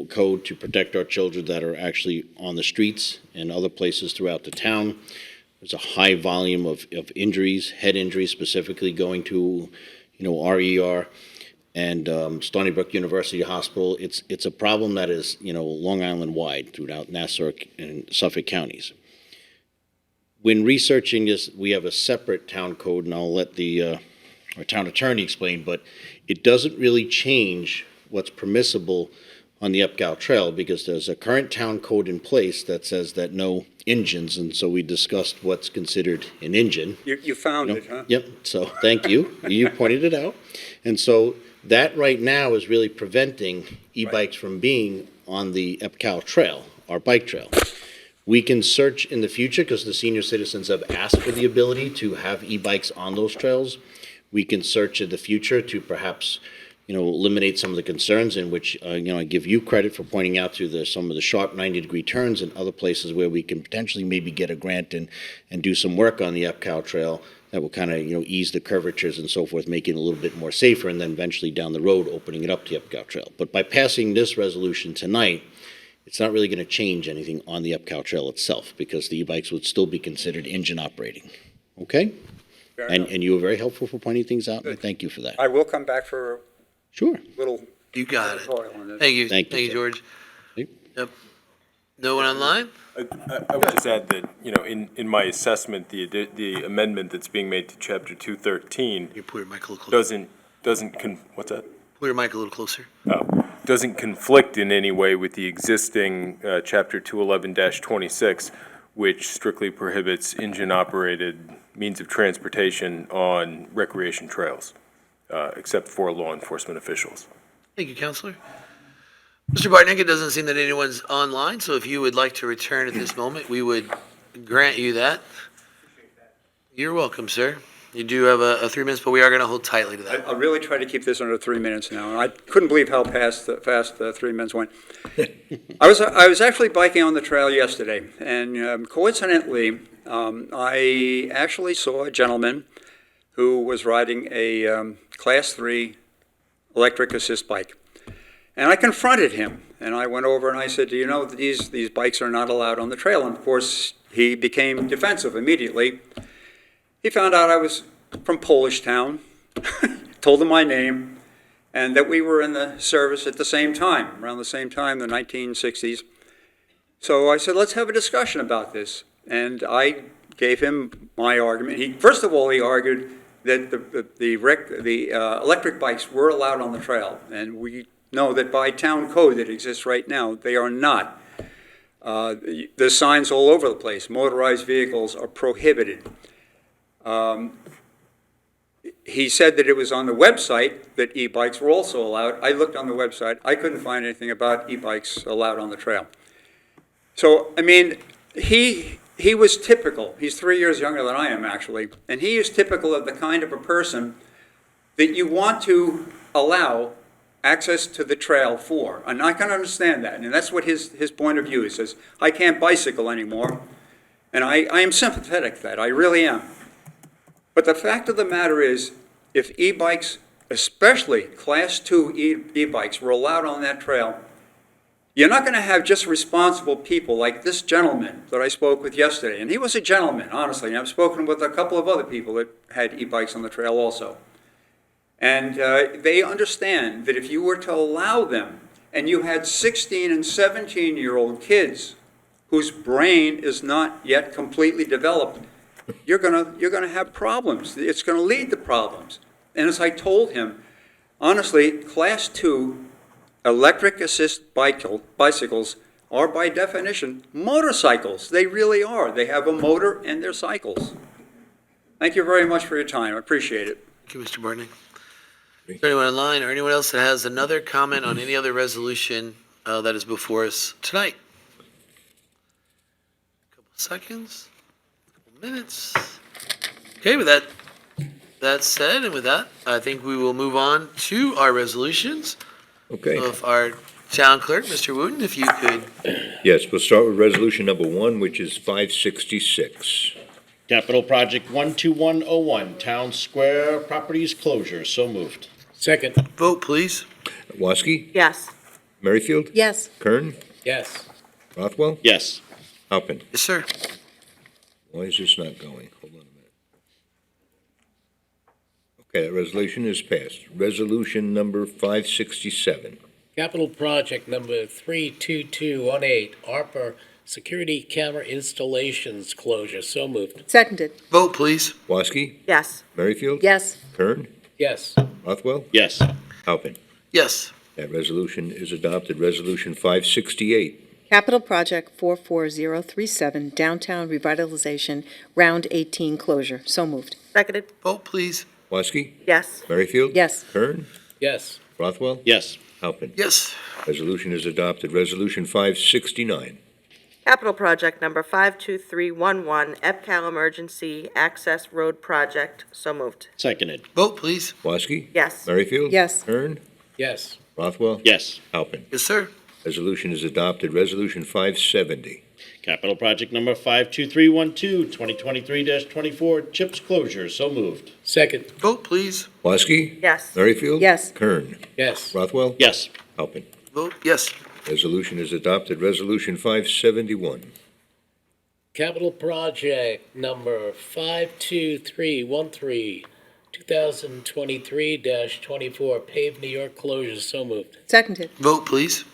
code to protect our children that are actually on the streets and other places throughout the town. There's a high volume of injuries, head injuries specifically going to, RER and Stony Brook University Hospital. It's a problem that is, Long Island wide throughout Nassau and Suffolk counties. When researching this, we have a separate town code, and I'll let our town attorney explain, but it doesn't really change what's permissible on the EPCAL Trail because there's a current town code in place that says that no engines, and so we discussed what's considered an engine. You found it, huh? Yep, so thank you. You pointed it out. And so that right now is really preventing e-bikes from being on the EPCAL Trail, our bike trail. We can search in the future because the senior citizens have asked for the ability to have e-bikes on those trails. We can search in the future to perhaps, eliminate some of the concerns in which, I give you credit for pointing out to some of the sharp 90-degree turns and other places where we can potentially maybe get a grant and do some work on the EPCAL Trail that will kind of, ease the curvatures and so forth, make it a little bit more safer, and then eventually down the road, opening it up to the EPCAL Trail. But by passing this resolution tonight, it's not really going to change anything on the EPCAL Trail itself because the e-bikes would still be considered engine operating. Okay? And you were very helpful for pointing things out, and thank you for that. I will come back for Sure. little. You got it. On this. Thank you. Thank you, Thank you, sir. George. Yep. No one online? I would just add that, in my assessment, the amendment that's being made to Chapter 213 You put your mic a little closer. what's that? Put your mic a little closer. Doesn't conflict in any way with the existing Chapter 211-26, which strictly prohibits engine-operated means of transportation on recreation trails, except for law enforcement officials. Thank you, Counselor. Mr. Bartnick, it doesn't seem that anyone's online, so if you would like to return at this moment, we would grant you that. You're welcome, sir. You do have a 3 minutes, but we are going to hold tightly to that. I'll really try to keep this under 3 minutes now. I couldn't believe how fast 3 minutes went. I was actually biking on the trail yesterday, and coincidentally, I actually saw a gentleman who was riding a Class 3 electric assist bike. And I confronted him, and I went over and I said, do you know that these bikes are not allowed on the trail? And of course, he became defensive immediately. He found out I was from Polish Town, told him my name, and that we were in the service at the same time, around the same time, the 1960s. So I said, let's have a discussion about this. And I gave him my argument. First of all, he argued that the electric bikes were allowed on the trail, and we know that by town code that exists right now, they are not. There's signs all over the place. Motorized vehicles are prohibited. He said that it was on the website that e-bikes were also allowed. I looked on the website. I couldn't find anything about e-bikes allowed on the trail. So, I mean, he was typical. He's 3 years younger than I am, actually. And he is typical of the kind of a person that you want to allow access to the trail for. And I can understand that. And that's what his point of view is. He says, I can't bicycle anymore. And I am sympathetic to that. I really am. But the fact of the matter is, if e-bikes, especially Class 2 e-bikes, were allowed on that trail, you're not going to have just responsible people like this gentleman that I spoke with yesterday. And he was a gentleman, honestly. And I've spoken with a couple of other people that had e-bikes on the trail also. And they understand that if you were to allow them, and you had 16 and 17-year-old kids whose brain is not yet completely developed, you're gonna have problems. It's gonna lead to problems. And as I told him, honestly, Class 2 electric assist bicycles are by definition motorcycles. They really are. They have a motor and they're cycles. Thank you very much for your time. I appreciate it. Thank you, Mr. Barney. Is there anyone online or anyone else that has another comment on any other resolution that is before us tonight? Couple seconds, couple minutes. Okay, with that said, and with that, I think we will move on to our resolutions. Okay. Of our town clerk, Mr. Wooten, if you could. Yes, we'll start with resolution number 1, which is 566. Capital Project 12101, Town Square Properties Closure. So moved. Second. Vote, please. Woski? Yes. Merrifield? Yes. Kern? Yes. Rothwell? Yes. Halpin? Yes, sir. Why is this not going? Hold on a minute. Okay, that resolution is passed. Resolution number 567. Capital project number 32218, ARPA security camera installations closure. So moved. Seconded. Vote, please. Woski? Yes. Merrifield? Yes. Kern? Yes. Rothwell? Yes. Halpin? Yes. That resolution is adopted. Resolution 568. Capital Project 44037, Downtown Revitalization, Round 18 Closure. So moved. Seconded. Vote, please. Woski? Yes. Merrifield? Yes. Kern? Yes. Rothwell? Yes. Halpin? Yes. Resolution is adopted. Resolution 569. Capital Project number 52311, EPCAL Emergency Access Road Project. So moved. Seconded. Vote, please. Woski? Yes. Merrifield? Yes. Kern? Yes. Rothwell? Yes. Halpin? Yes, sir. Resolution is adopted. Resolution 570. Capital Project number 52312, 2023-24, CHIPS Closure. So moved. Second. Vote, please. Woski? Yes. Merrifield? Yes. Kern? Yes. Rothwell? Yes. Halpin? Vote, yes. Resolution is adopted. Resolution 571. Capital project number 52313, 2023-24, paved New York closures. So moved. Seconded. Vote, please.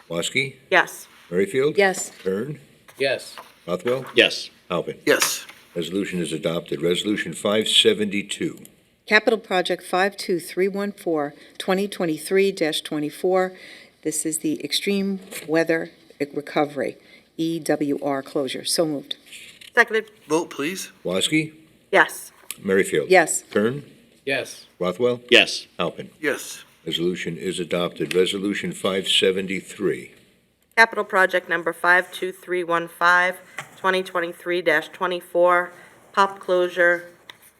Woski? Yes. Merrifield? Yes. Kern? Yes. Rothwell? Yes. Halpin? Yes. Resolution is adopted. Resolution 572. Capital Project 52314, 2023-24. This is the Extreme Weather Recovery, EWR Closure. So moved. Seconded. Vote, please. Woski? Yes. Merrifield? Yes. Kern? Yes. Rothwell? Yes. Halpin? Yes. Resolution is adopted. Resolution 573. Capital Project number 52315, 2023-24, POP Closure.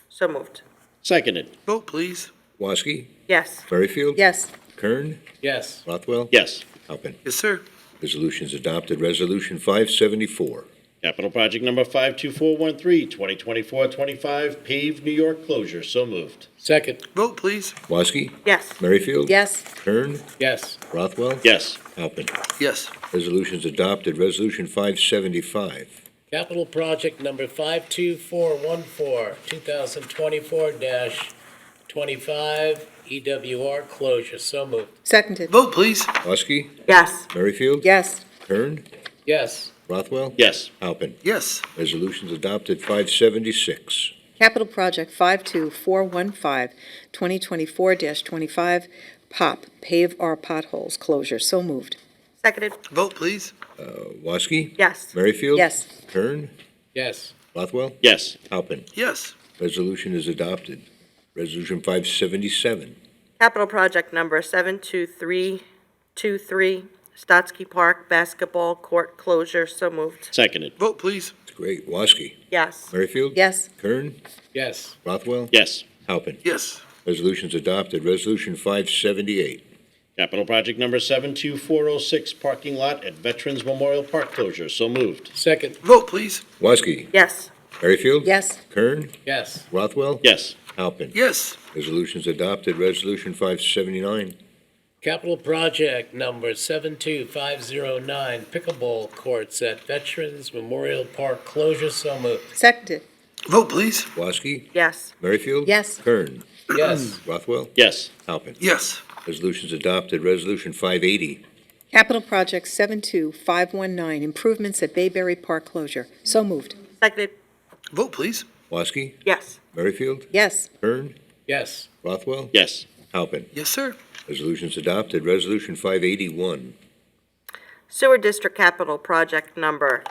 So moved. Seconded. Vote, please. Woski? Yes. Merrifield? Yes. Kern? Yes. Rothwell? Yes. Halpin? Yes, sir. Resolution is adopted. Resolution 574. Capital project number 52413, 2024-25, paved New York closure. So moved. Second. Vote, please. Woski? Yes. Merrifield? Yes. Kern? Yes. Rothwell? Yes. Halpin. Yes. Resolution's adopted. Resolution 575. Capital project number 52414, 2024-25, EWR closure. So moved. Seconded. Vote, please. Woski? Yes. Merrifield? Yes. Kern? Yes. Rothwell? Yes. Halpin. Yes. Resolution's adopted. 576. Capital project 52415, 2024-25, POP, pave our potholes closure. So moved. Seconded. Vote, please. Woski? Yes. Merrifield? Yes. Kern? Yes. Rothwell? Yes. Halpin. Yes. Resolution is adopted. Resolution 577. Capital project number 72323, Stotsky Park basketball court closure. So moved. Seconded. Vote, please. It's great. Woski? Yes. Merrifield? Yes. Kern? Yes. Rothwell? Yes. Halpin. Yes. Resolution's adopted. Resolution 578. Capital project number 72406, parking lot at Veterans Memorial Park closure. So moved. Second. Vote, please. Woski? Yes. Merrifield? Yes. Kern? Yes. Rothwell? Yes. Halpin. Yes. Resolution's adopted. Resolution 579. Capital project number 72509, pickleball courts at Veterans Memorial Park closure. So moved. Seconded. Vote, please. Woski? Yes. Merrifield? Yes. Kern? Yes. Rothwell? Yes. Halpin. Yes. Resolution's adopted. Resolution 580. Capital project 72519, improvements at Bayberry Park closure. So moved. Seconded. Vote, please. Woski? Yes. Merrifield? Yes. Kern? Yes. Rothwell? Yes. Halpin. Yes, sir. Resolution's adopted. Resolution 581. Sewer District Capital Project Number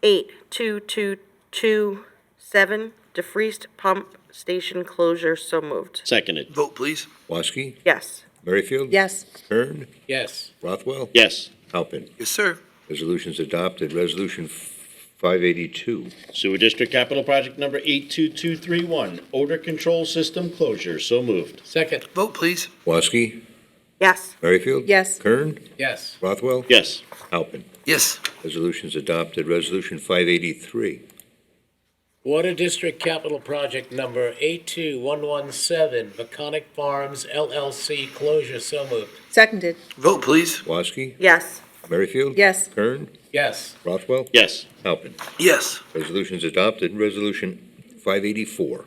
82227, DeFreest Pump Station Closure. So moved. Seconded. Vote, please. Woski? Yes. Merrifield? Yes. Kern? Yes. Rothwell? Yes. Halpin. Yes, sir. Resolution's adopted. Resolution 582. Sewer district capital project number 82231, odor control system closure. So moved. Second. Vote, please. Woski? Yes. Merrifield? Yes. Kern? Yes. Rothwell? Yes. Halpin. Yes. Resolution's adopted. Resolution 583. Water District Capital Project number 82117, Vaconic Farms LLC closure. So moved. Seconded. Vote, please. Woski? Yes. Merrifield? Yes. Kern? Yes. Rothwell? Yes. Halpin. Yes. Resolution's adopted. Resolution 584.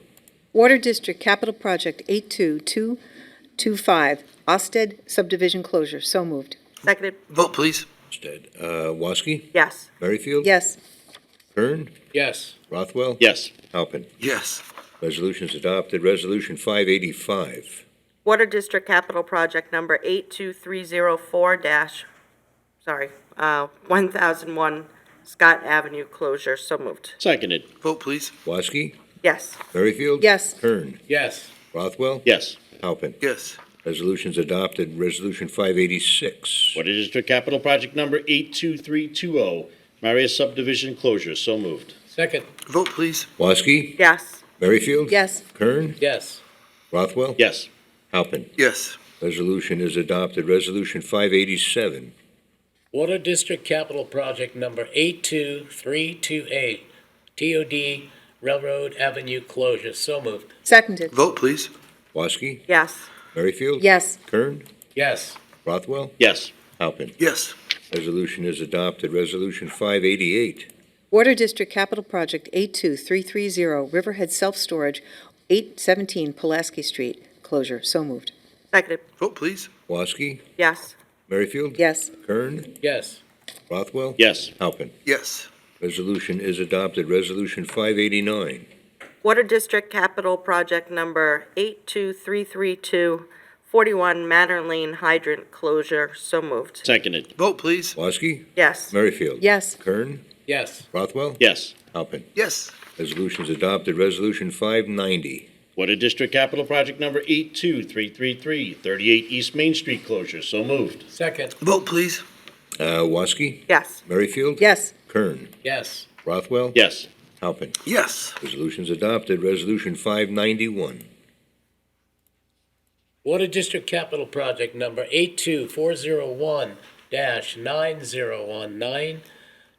Water District Capital Project 82225, Osted subdivision closure. So moved. Seconded. Vote, please. Instead, Woski? Yes. Merrifield? Yes. Kern? Yes. Rothwell? Yes. Halpin. Yes. Resolution's adopted. Resolution 585. Water District Capital Project Number 82304-1001, Scott Avenue closure. So moved. Seconded. Vote, please. Woski? Yes. Merrifield? Yes. Kern? Yes. Rothwell? Yes. Halpin. Yes. Resolution's adopted. Resolution 586. Water district capital project number 82320, Marius subdivision closure. So moved. Second. Vote, please. Woski? Yes. Merrifield? Yes. Kern? Yes. Rothwell? Yes. Halpin. Yes. Resolution is adopted. Resolution 587. Water District Capital Project number 82328, TOD Railroad Avenue closure. So moved. Seconded. Vote, please. Woski? Yes. Merrifield? Yes. Kern? Yes. Rothwell? Yes. Halpin. Yes. Resolution is adopted. Resolution 588. Water District Capital Project 82330, Riverhead Self-Storage, 817 Pulaski Street, closure. So moved. Seconded. Vote, please. Woski? Yes. Merrifield? Yes. Kern? Yes. Rothwell? Yes. Halpin. Yes. Resolution is adopted. Resolution 589. Water District Capital Project Number 82332, 41 Manor Lane Hydrant closure. So moved. Seconded. Vote, please. Woski? Yes. Merrifield? Yes. Kern? Yes. Rothwell? Yes. Halpin. Yes. Resolution is adopted. Resolution 590. Water district capital project number 82333, 38 East Main Street closure. So moved. Second. Vote, please. Woski? Yes. Merrifield? Yes. Kern? Yes. Rothwell? Yes. Halpin. Yes. Resolution is adopted. Resolution 591. Water District Capital Project number 82401-9019,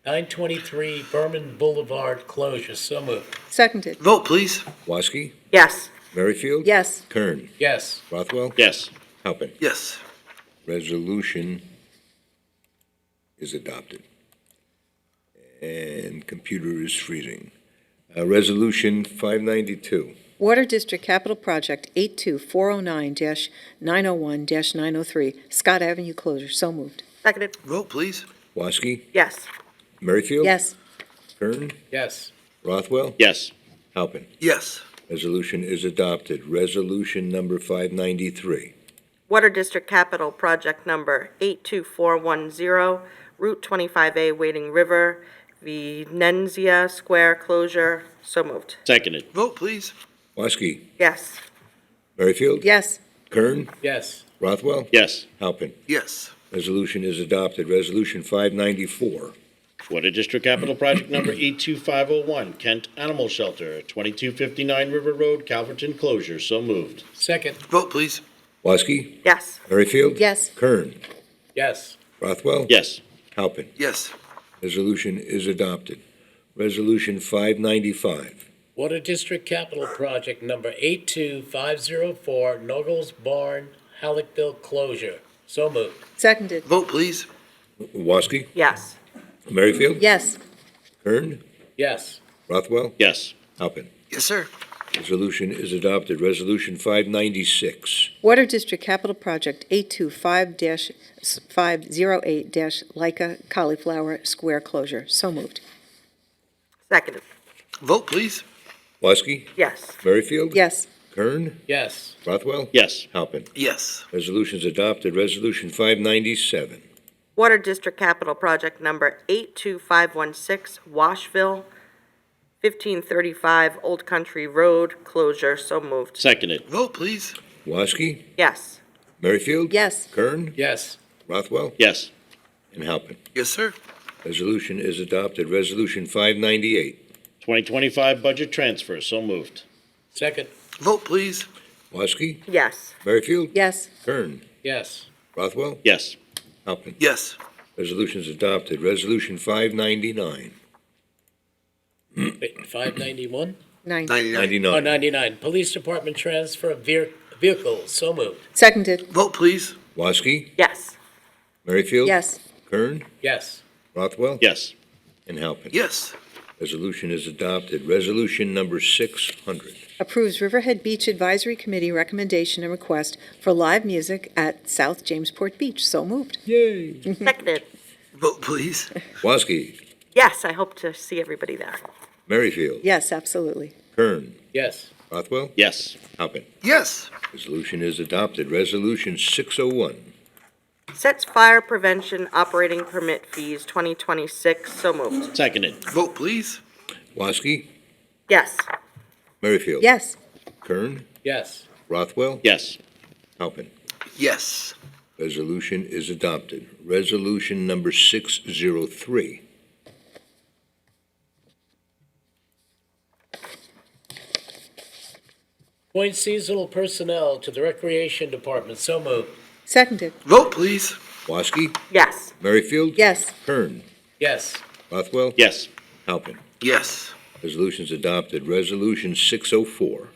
923 Berman Boulevard closure. So moved. Seconded. Vote, please. Woski, Yes. Merrifield, Yes. Kern, Yes. Rothwell, Yes. Halpin. Yes. Resolution is adopted. And computer is freezing. Resolution 592. Water District Capital Project 82409-901-903, Scott Avenue closure. So moved. Seconded. Vote, please. Woski, Yes. Merrifield. Yes. Kern, Yes. Rothwell, Yes. Halpin. Yes. Resolution is adopted. Resolution number 593. Water District Capital Project Number 82410, Route 25A Wading River, Venenzia Square closure. So moved. Seconded. Vote, please. Woski, Yes. Merrifield, Yes. Kern, Yes. Rothwell, Yes. Halpin. Yes. Resolution is adopted. Resolution 594. Water District Capital Project number 82501, Kent Animal Shelter, 2259 River Road, Calverton closure. So moved. Second. Vote, please. Woski, Yes. Merrifield, Yes. Kern, Yes. Rothwell, Yes. Halpin. Yes. Resolution is adopted. Resolution 595. Water District Capital Project Number 82504 Noggles Barn, Halleckville closure. So moved. Seconded. Vote, please. Woski, Yes. Merrifield, Yes. Kern, Yes. Rothwell, Yes. Halpin. Yes, sir. Resolution is adopted. Resolution 596. Water District Capital Project 825-508-Leica Cauliflower Square closure. So moved. Seconded. Vote, please. Woski, Yes. Merrifield, Yes. Kern, Yes. Rothwell, Yes. Halpin. Yes. Resolution is adopted. Resolution 597. Water District Capital Project Number 82516, Washville, 1535 Old Country Road, closure. So moved. Seconded. Vote, please. Woski, Yes. Merrifield, Yes. Kern, Yes. Rothwell, Yes. and Halpin. Yes, sir. Resolution is adopted. Resolution 598. 2025 budget transfer. So moved. Second. Vote, please. Woski, Yes. Merrifield, Yes. Kern, Yes. Rothwell, Yes. Halpin. Yes. Resolution is adopted. Resolution 599. 591? 99. Oh, 99. Police Department transfer of vehicles. So moved. Seconded. Vote, please. Woski, Yes. Merrifield, Yes. Kern, Yes. Rothwell, Yes. and Halpin. Yes. Resolution is adopted. Resolution number 600. Approves Riverhead Beach Advisory Committee recommendation and request for live music at South Jamesport Beach. So moved. Yay. Seconded. Vote, please. Woski, Yes, I hope to see everybody there. Merrifield, Yes, absolutely. Kern, Yes. Rothwell, Yes. Halpin. Yes. Resolution is adopted. Resolution 601. Sets fire prevention operating permit fees 2026. So moved. Seconded. Vote, please. Woski, Yes. Merrifield, Yes. Kern, Yes. Rothwell, Yes. Halpin. Yes. Resolution is adopted. Resolution number 603. Appoint seasonal personnel to the Recreation Department. So moved. Seconded. Vote, please. Woski, Yes. Merrifield, Yes. Kern, Yes. Rothwell, Yes. Halpin. Yes. Resolution is adopted. Resolution 604.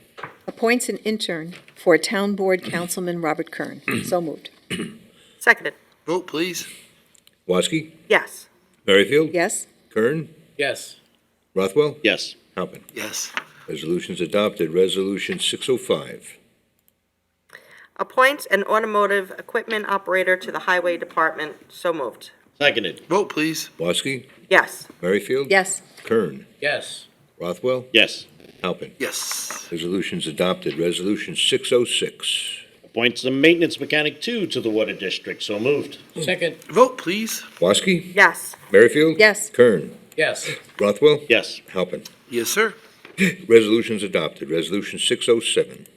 Appoints an intern for Town Board Councilman Robert Kern. So moved. Seconded. Vote, please. Woski, Yes. Merrifield, Yes. Kern, Yes. Rothwell, Yes. Halpin. Yes. Resolution is adopted. Resolution 605. Appoints an automotive equipment operator to the Highway Department. So moved. Seconded. Vote, please. Woski, Yes. Merrifield, Yes. Kern, Yes. Rothwell, Yes. Halpin. Yes. Resolution is adopted. Resolution 606. Appoints the maintenance mechanic 2 to the Water District. So moved. Second. Vote, please. Woski, Yes. Merrifield, Yes. Kern, Yes. Rothwell, Yes. Halpin. Yes, sir. Resolution is adopted. Resolution 607.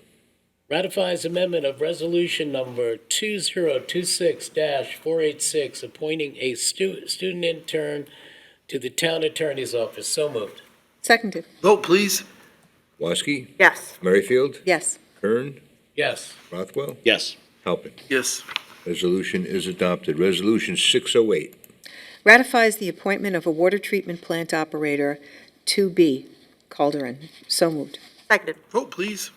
Ratifies amendment of resolution number 2026-486, appointing a student intern to the town attorney's office. So moved. Seconded. Vote, please. Woski, Yes. Merrifield, Yes. Kern, Yes. Rothwell, Yes. Halpin. Yes. Resolution is adopted. Resolution 608. Ratifies the appointment of a water treatment plant operator, 2B, Calderon. So moved. Seconded. Vote, please.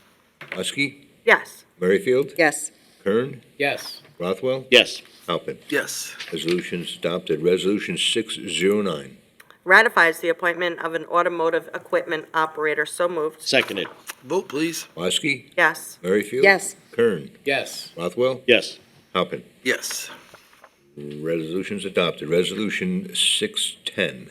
Woski, Yes. Merrifield, Yes. Kern, Yes. Rothwell, Yes. Halpin. Yes. Resolutions adopted. Resolution 609. Ratifies the appointment of an automotive equipment operator. So moved. Seconded. Vote, please. Woski, Yes. Merrifield. Yes. Kern, Yes. Rothwell, Yes. Halpin. Yes. Resolutions adopted. Resolution 610.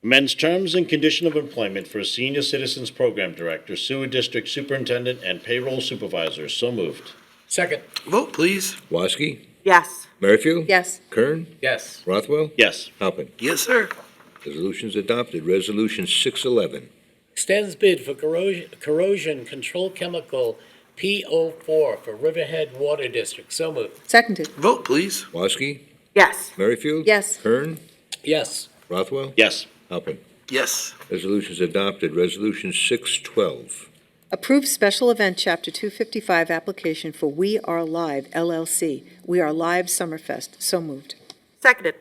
Amends terms and condition of employment for Senior Citizens Program Director, Sewer District Superintendent, and Payroll Supervisor. So moved. Second. Vote, please. Woski, Yes. Merrifield. Yes. Kern, Yes. Rothwell, Yes. Halpin. Yes, sir. Resolutions adopted. Resolution 611. Extends bid for corrosion control chemical P04 for Riverhead Water District. So moved. Seconded. Vote, please. Woski, Yes. Merrifield. Yes. Kern, Yes. Rothwell, Yes. Halpin. Yes. Resolutions adopted. Resolution 612. Approve special event Chapter 255 application for We Are Live LLC. We Are Live Summerfest. So moved. Seconded.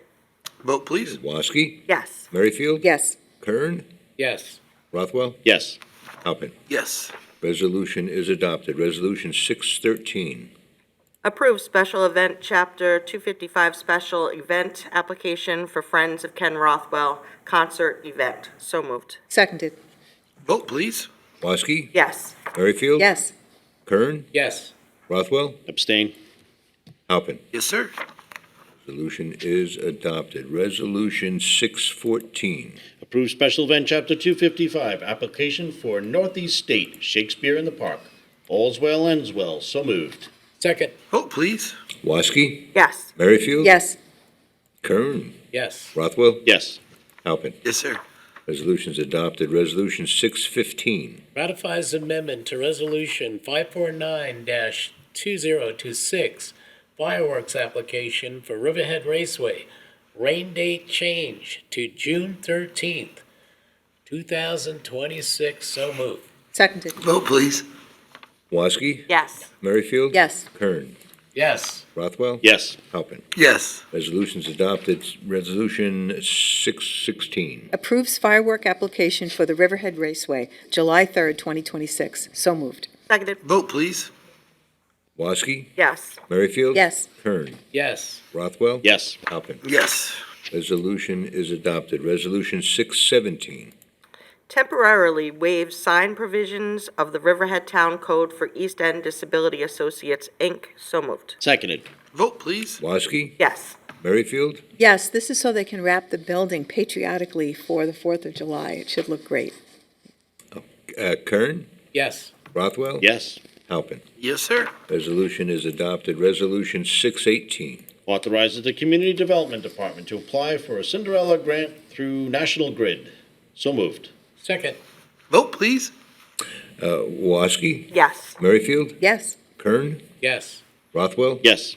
Vote, please. Woski, Yes. Merrifield. Yes. Kern, Yes. Rothwell, Yes. Halpin. Yes. Resolution is adopted. Resolution 613. Approve special event Chapter 255 special event application for Friends of Ken Rothwell concert event. So moved. Seconded. Vote, please. Woski, Yes. Merrifield. Yes. Kern, Yes. Rothwell, Abstain. Halpin. Yes, sir. Resolution is adopted. Resolution 614. Approve special event Chapter 255 application for Northeast State Shakespeare in the Park. All's well ends well. So moved. Second. Vote, please. Woski, Yes. Merrifield. Yes. Kern, Yes. Rothwell, Yes. Halpin. Yes, sir. Resolutions adopted. Resolution 615. Ratifies amendment to Resolution 549-2026 fireworks application for Riverhead Raceway. Rain date change to June 13th, 2026. So moved. Seconded. Vote, please. Woski, Yes. Merrifield. Yes. Kern, Yes. Rothwell, Yes. Halpin. Yes. Resolutions adopted. Resolution 616. Approves firework application for the Riverhead Raceway, July 3rd, 2026. So moved. Seconded. Vote, please. Woski, Yes. Merrifield. Yes. Kern, Yes. Rothwell. Yes. Halpin. Yes. Resolution is adopted. Resolution 617. Temporarily waive sign provisions of the Riverhead Town Code for East End Disability Associates, Inc. So moved. Seconded. Vote, please. Woski, Yes. Merrifield. Yes, this is so they can wrap the building patriotically for the 4th of July. It should look great. Kern, Yes. Rothwell. Yes. Halpin. Yes, sir. Resolution is adopted. Resolution 618. Authorizes the Community Development Department to apply for a Cinderella grant through National Grid. So moved. Second. Vote, please. Woski, Yes. Merrifield. Yes. Kern, Yes. Rothwell. Yes.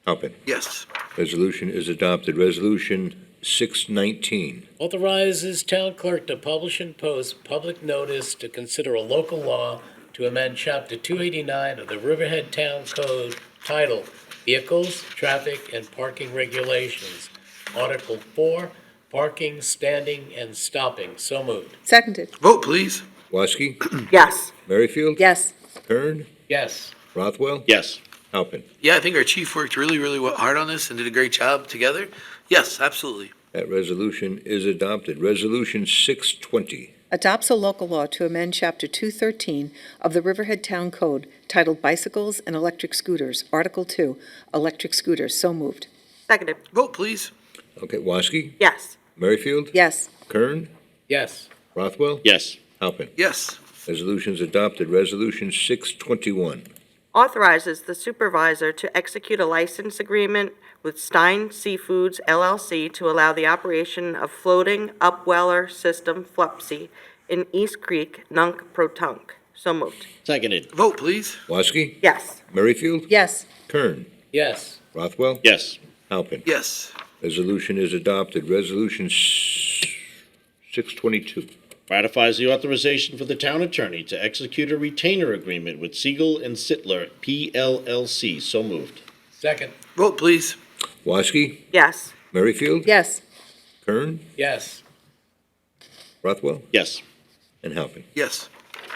Halpin. Yes. Resolution is adopted. Resolution 619. Authorizes town clerk to publish and post public notice to consider a local law to amend Chapter 289 of the Riverhead Town Code titled Vehicles, Traffic, and Parking Regulations. Article 4, Parking, Standing, and Stopping. So moved. Seconded. Vote, please. Woski, Yes. Merrifield. Yes. Kern, Yes. Rothwell. Yes. Halpin. Yeah, I think our chief worked really, really hard on this and did a great job together. Yes, absolutely. That resolution is adopted. Resolution 620. Adopts a local law to amend Chapter 213 of the Riverhead Town Code titled Bicycles and Electric Scooters, Article 2, Electric Scooters. So moved. Seconded. Vote, please. Okay, Woski, Yes. Merrifield. Yes. Kern, Yes. Rothwell. Yes. Halpin. Yes. Resolutions adopted. Resolution 621. Authorizes the supervisor to execute a license agreement with Stein Seafoods LLC to allow the operation of floating upweller system FLUPSI in East Creek, Nunk-Pro-Tunk. So moved. Seconded. Vote, please. Woski, Yes. Merrifield. Yes. Kern, Yes. Rothwell. Yes. Halpin. Yes. Resolution is adopted. Resolution 622. Ratifies the authorization for the town attorney to execute a retainer agreement with Siegel and Sittler, PLLC. So moved. Second. Vote, please. Woski, Yes. Merrifield. Yes. Kern, Yes. Rothwell, Yes. and Halpin. Yes.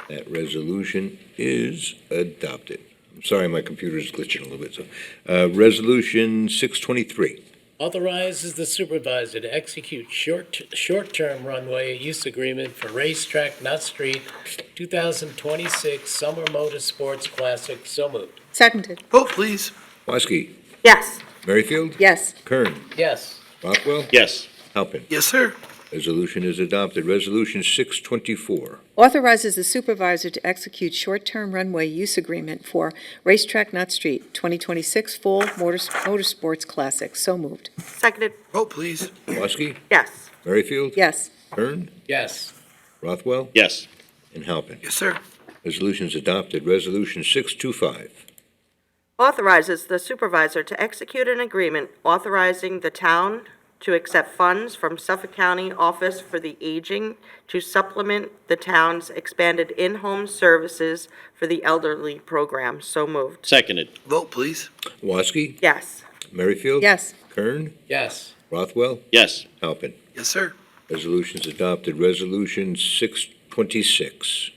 That resolution is adopted. I'm sorry, my computer's glitching a little bit, so. Resolution 623. Authorizes the supervisor to execute short-term runway use agreement for Racetrack Knott Street 2026 Summer Motorsports Classic. So moved. Seconded. Vote, please. Woski, Yes. Merrifield, Yes. Kern, Yes. Rothwell, Yes. Halpin. Yes, sir. Resolution is adopted. Resolution 624. Authorizes the supervisor to execute short-term runway use agreement for Racetrack Knott Street 2026 Full Motorsports Classic. So moved. Seconded. Vote, please. Woski, Yes. Merrifield, Yes. Kern, Yes. Rothwell, Yes. and Halpin. Yes, sir. Resolution is adopted. Resolution 625. Authorizes the supervisor to execute an agreement authorizing the town to accept funds from Suffolk County Office for the Aging to supplement the town's expanded in-home services for the elderly program. So moved. Seconded. Vote, please. Woski, Yes. Merrifield, Yes. Kern, Yes. Rothwell, Yes. Halpin. Yes, sir. Resolution is adopted. Resolution 626.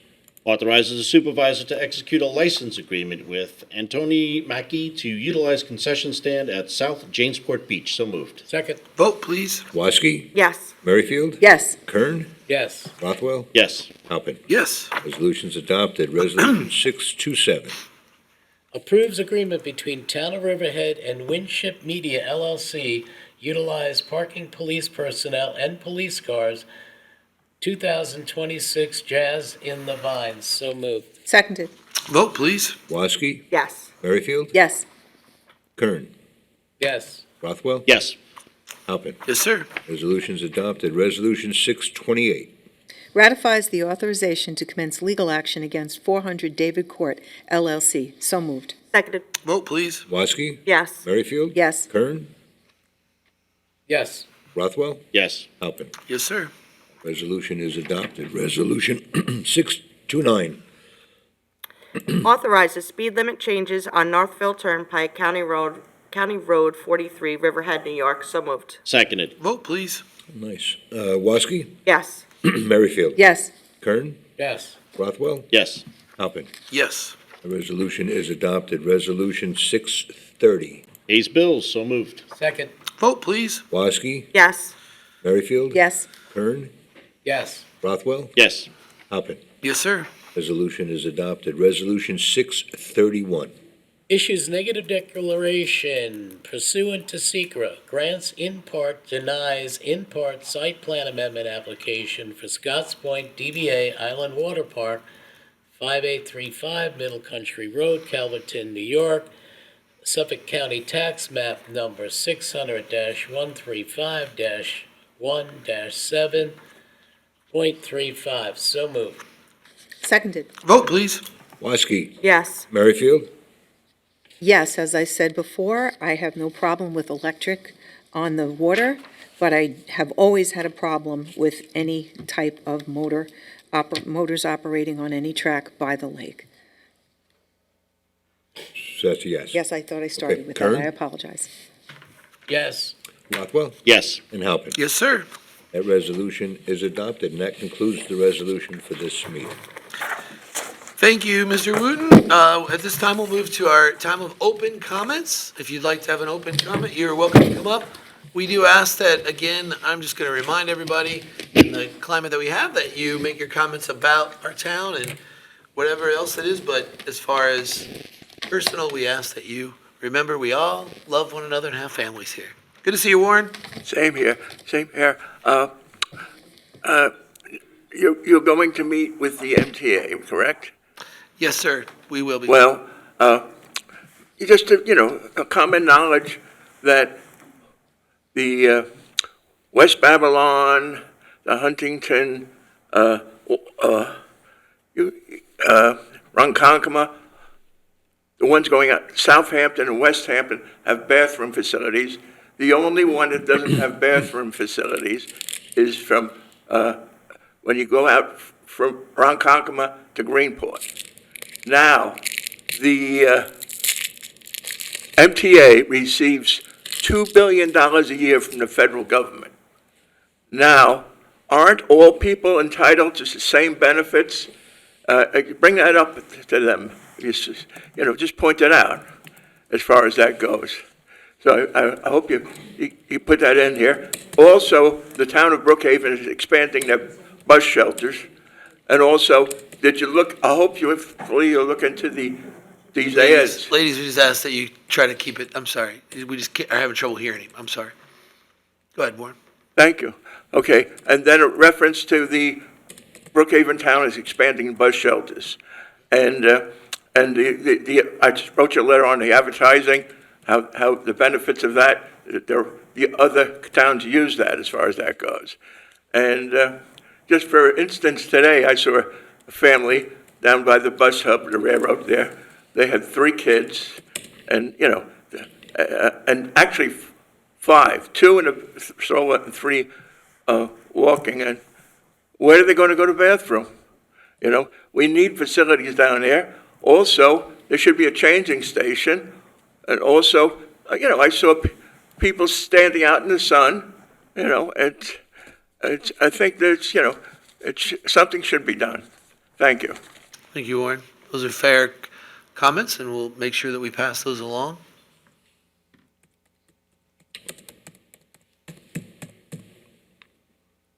Authorizes the supervisor to execute a license agreement with Antoni Mackey to utilize concession stand at South Jamesport Beach. So moved. Second. Vote, please. Woski, Yes. Merrifield, Yes. Kern, Yes. Rothwell, Yes. Halpin. Yes. Resolution is adopted. Resolution 627. Approves agreement between Town of Riverhead and Winship Media LLC, utilize parking police personnel and police cars, 2026 Jazz in the Vines. So moved. Seconded. Vote, please. Woski, Yes. Merrifield, Yes. Kern, Yes. Rothwell, Yes. Halpin. Yes, sir. Resolution is adopted. Resolution 628. Ratifies the authorization to commence legal action against 400 David Court LLC. So moved. Seconded. Vote, please. Woski, Yes. Merrifield, Yes. Kern, Yes. Rothwell, Yes. Halpin. Yes, sir. Resolution is adopted. Resolution 629. Authorizes speed limit changes on Northville Turnpike, County Road 43, Riverhead, New York. So moved. Seconded. Vote, please. Nice. Woski, Yes. Merrifield, Yes. Kern, Yes. Rothwell, Yes. Halpin. Yes. The resolution is adopted. Resolution 630. Pays bills. So moved. Second. Vote, please. Woski, Yes. Merrifield, Yes. Kern, Yes. Rothwell, Yes. Halpin. Yes, sir. Resolution is adopted. Resolution 631. Issues negative declaration pursuant to SECRA, grants in part, denies in part site plan amendment application for Scotts Point DBA Island Water Park, 5835 Middle Country Road, Calverton, New York, Suffolk County Tax Map Number 600-135-1-7.35. So moved. Seconded. Vote, please. Woski, Yes. Merrifield, Yes, as I said before, I have no problem with electric on the water, but I have always had a problem with any type of motors operating on any track by the lake. so that's a yes. Yes, I thought I started Okay, with Kern? that. I apologize. Yes. Rothwell, Yes. and Halpin. Yes, sir. That resolution is adopted, and that concludes the resolution for this meeting. Thank you, Mr. Wooten. At this time, we'll move to our time of open comments. If you'd like to have an open comment, you're welcome to come up. We do ask that, again, I'm just going to remind everybody in the climate that we have, that you make your comments about our town and whatever else it is, but as far as personal, we ask that you remember we all love one another and have families here. Good to see you, Warren. Same here, same here. You're going to meet with the MTA, correct? Yes, sir, we will be. Well, just, a common knowledge that the West Babylon, the Huntington, Ronkonkoma, the ones going out, Southampton and West Hampton have bathroom facilities. The only one that doesn't have bathroom facilities is from when you go out from Ronkonkoma to Greenport. Now, the MTA receives $2 billion a year from the federal government. now, aren't all people entitled to the same benefits? Bring that up to them. Just point it out as far as that goes. So I hope you put that in here. Also, the town of Brookhaven is expanding their bus shelters. And also, did you look, I hope you look into these ads. Ladies, we just ask that you try to keep it, I'm sorry. We just are having trouble hearing him. I'm sorry. Go ahead, Warren. Thank you. Okay, and then a reference to the Brookhaven town is expanding bus shelters. And I just wrote you a letter on the advertising, how the benefits of that, the other towns use that as far as that goes. And just for instance, today I saw a family down by the bus hub, the railroad there. They had 3 kids, and and actually 5, 2 in a stroller and 3 walking. And where are they going to go to the bathroom? We need facilities down there. Also, there should be a changing station. And also, I saw people standing out in the sun. I think there's, something should be done. Thank you. Thank you, Warren. Those are fair comments, and we'll make sure that we pass those along.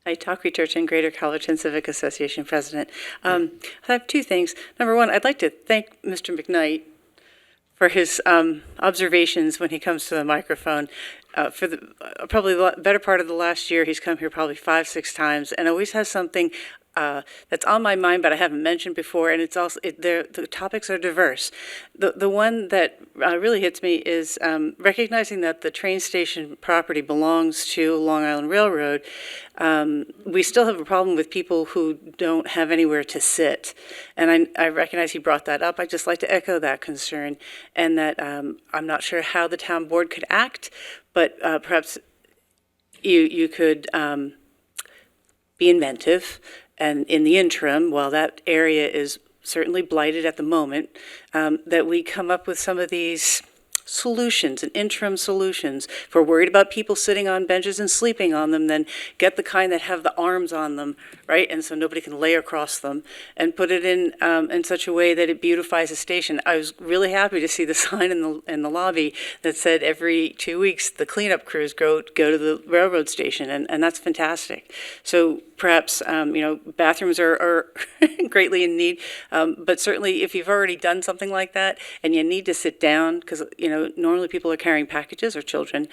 Hi, Talk Churchin, Greater Collegeton Civic Association President. I have 2 things. Number one, I'd like to thank Mr. McKnight for his observations when he comes to the microphone. For probably the better part of the last year, he's come here probably 5-6 times, and always has something that's on my mind, but I haven't mentioned before, and it's also the topics are diverse. The one that really hits me is recognizing that the train station property belongs to Long Island Railroad. We still have a problem with people who don't have anywhere to sit, and I recognize he brought that up. I'd just like to echo that concern, and that I'm not sure how the town board could act, but perhaps you could be inventive. And in the interim, while that area is certainly blighted at the moment, that we come up with some of these solutions and interim solutions. If we're worried about people sitting on benches and sleeping on them, then get the kind that have the arms on them, right? And so nobody can lay across them, and put it in such a way that it beautifies the station. I was really happy to see the sign in the lobby that said every 2 weeks the cleanup crews go to the railroad station, and that's fantastic. So perhaps, bathrooms are greatly in need, but certainly if you've already done something like that and you need to sit down, because, normally people are carrying packages or children,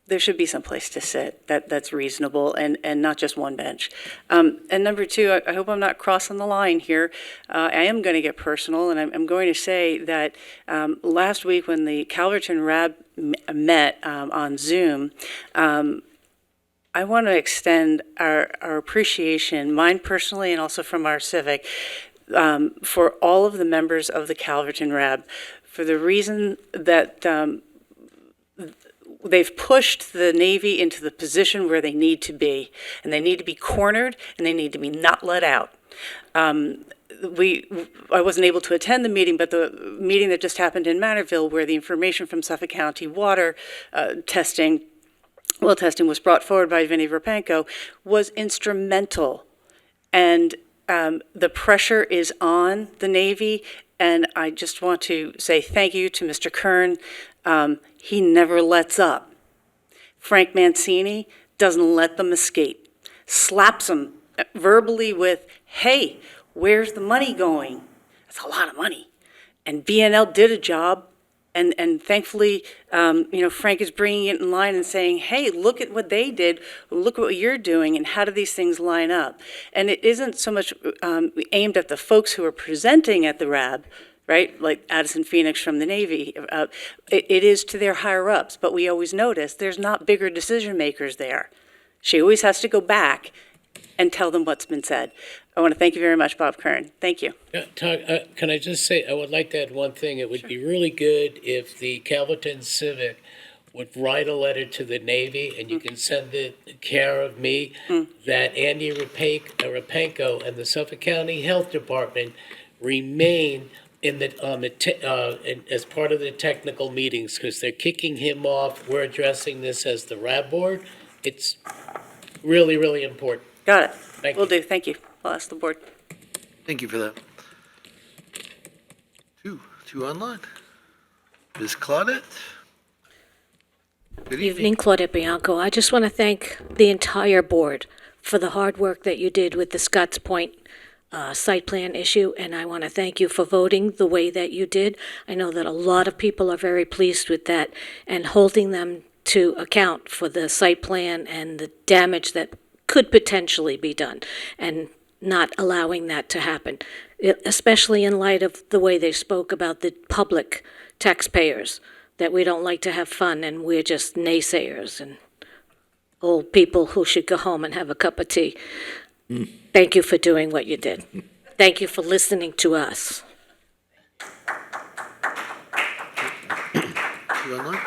there should be some place to sit that's reasonable and not just one bench. And number 2, I hope I'm not crossing the line here. I am going to get personal, and I'm going to say that last week when the Calverton RAB met on Zoom, I want to extend our appreciation, mine personally and also from our civic, for all of the members of the Calverton RAB, for the reason that they've pushed the Navy into the position where they need to be, and they need to be cornered, and they need to be not let out. I wasn't able to attend the meeting, but the meeting that just happened in Manorville, where the information from Suffolk County water testing was brought forward by Vinnie Verpenko, was instrumental. And the pressure is on the Navy, and I just want to say thank you to Mr. Kern. He never lets up. Frank Mancini doesn't let them escape. Slaps them verbally with, hey, where's the money going? That's a lot of money. And BNL did a job. And thankfully, Frank is bringing it in line and saying, hey, look at what they did, look at what you're doing, and how do these things line up? And it isn't so much aimed at the folks who are presenting at the RAB, right, like Addison Phoenix from the Navy. It is to their higher-ups, but we always notice there's not bigger decision makers there. She always has to go back and tell them what's been said. I want to thank you very much, Bob Kern. Thank you. Can I just say, I would like to add one thing. It would be really good if the Calverton Civic would write a letter to the Navy, and you can send it care of me, that Andy Rapenko and the Suffolk County Health Department remain as part of the technical meetings, because they're kicking him off. We're addressing this as the RAB board. really, really important. Got it. Thank Will do. Thank you. I'll ask the board. Thank you for that. Two online. Ms. Claudette? Good Evening, Claudette Bianco. I just want to thank the entire board for the hard work that you did with the Scotts Point site plan issue, and I want to thank you for voting the way that you did. I know that a lot of people are very pleased with that, and holding them to account for the site plan and the damage that could potentially be done, and not allowing that to happen, especially in light of the way they spoke about the public taxpayers, that we don't like to have fun and we're just naysayers and old people who should go home and have a cup of tea. Thank you for doing what you did. Thank you for listening to us. Two online?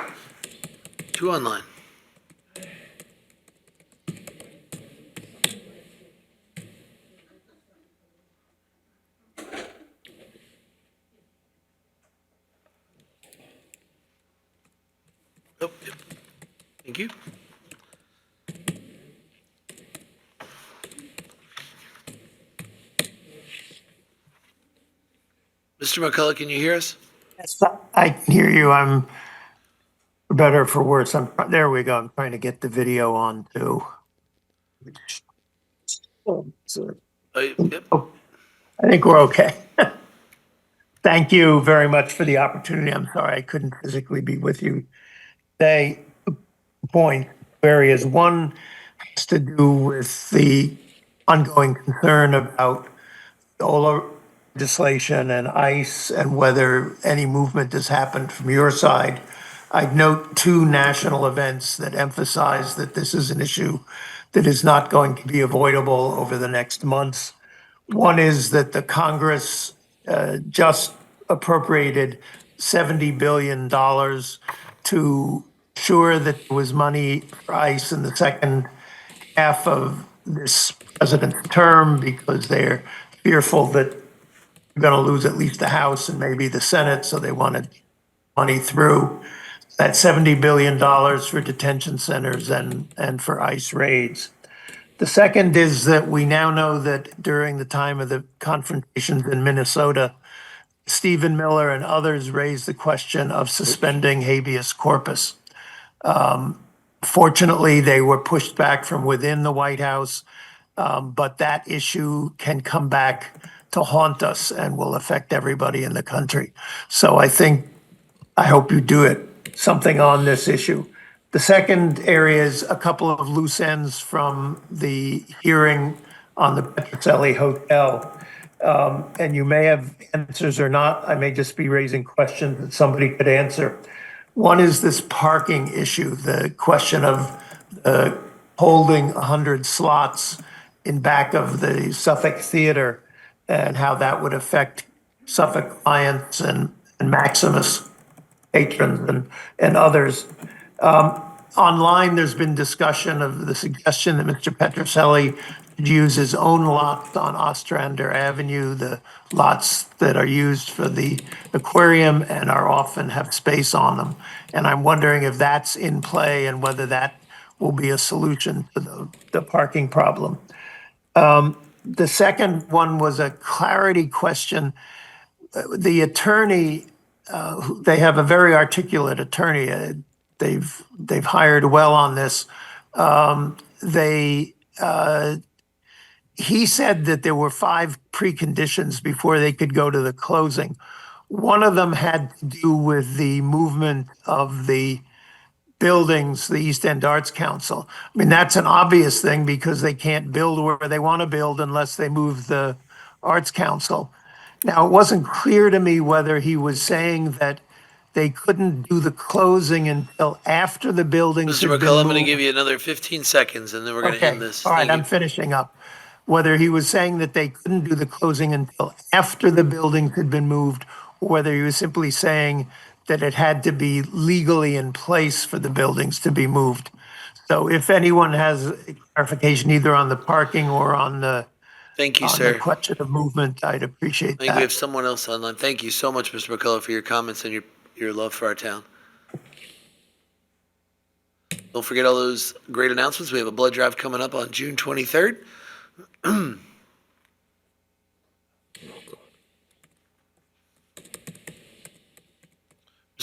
Two online. Oh, yep. Thank you. Mr. McCullough, can you hear us? Yes, I can hear you. I'm for better or for worse. There we go. I'm trying to get the video on too. Yep. I think we're okay. Thank you very much for the opportunity. I'm sorry I couldn't physically be with you today. Point areas. One has to do with the ongoing concern about solar legislation and ICE and whether any movement has happened from your side. I'd note two national events that emphasize that this is an issue that is not going to be avoidable over the next months. One is that the Congress just appropriated $70 billion to ensure that there was money for ICE in the second half of this president's term because they're fearful that they're going to lose at least the House and maybe the Senate, so they wanted money through. That $70 billion for detention centers and for ICE raids. The second is that we now know that during the time of the confrontations in Minnesota, Stephen Miller and others raised the question of suspending habeas corpus. Fortunately, they were pushed back from within the White House, but that issue can come back to haunt us and will affect everybody in the country. So I hope you do it, something on this issue. The second area is a couple of loose ends from the hearing on the Petrocelli Hotel. And you may have answers or not. I may just be raising questions that somebody could answer. One is this parking issue, the question of holding 100 slots in back of the Suffolk Theater and how that would affect Suffolk clients and Maximus patrons and others. Online, there's been discussion of the suggestion that Mr. Petrocelli should use his own lots on Ostrander Avenue, the lots that are used for the aquarium and are often have space on them. And I'm wondering if that's in play and whether that will be a solution to the parking problem. The second one was a clarity question. The attorney, they have a very articulate attorney. They've hired well on this. He said that there were 5 preconditions before they could go to the closing. One of them had to do with the movement of the buildings, the East End Arts Council. I mean, that's an obvious thing because they can't build where they want to build unless they move the Arts Council. Now, it wasn't clear to me whether he was saying that they couldn't do the closing until after the buildings Mr. had been McCullough, I'm going to moved. give you another 15 seconds and then we're going to end this. All right, Thank I'm you. finishing up. Whether he was saying that they couldn't do the closing until after the buildings had been moved, or whether he was simply saying that it had to be legally in place for the buildings to be moved. So if anyone has clarification either on the parking or on the Thank you, on sir. the question of movement, I'd appreciate I think we have that. someone else online. Thank you so much, Mr. McCullough, for your comments and your love for our town. Don't forget all those great announcements. We have a blood drive coming up on June 23rd. Mr.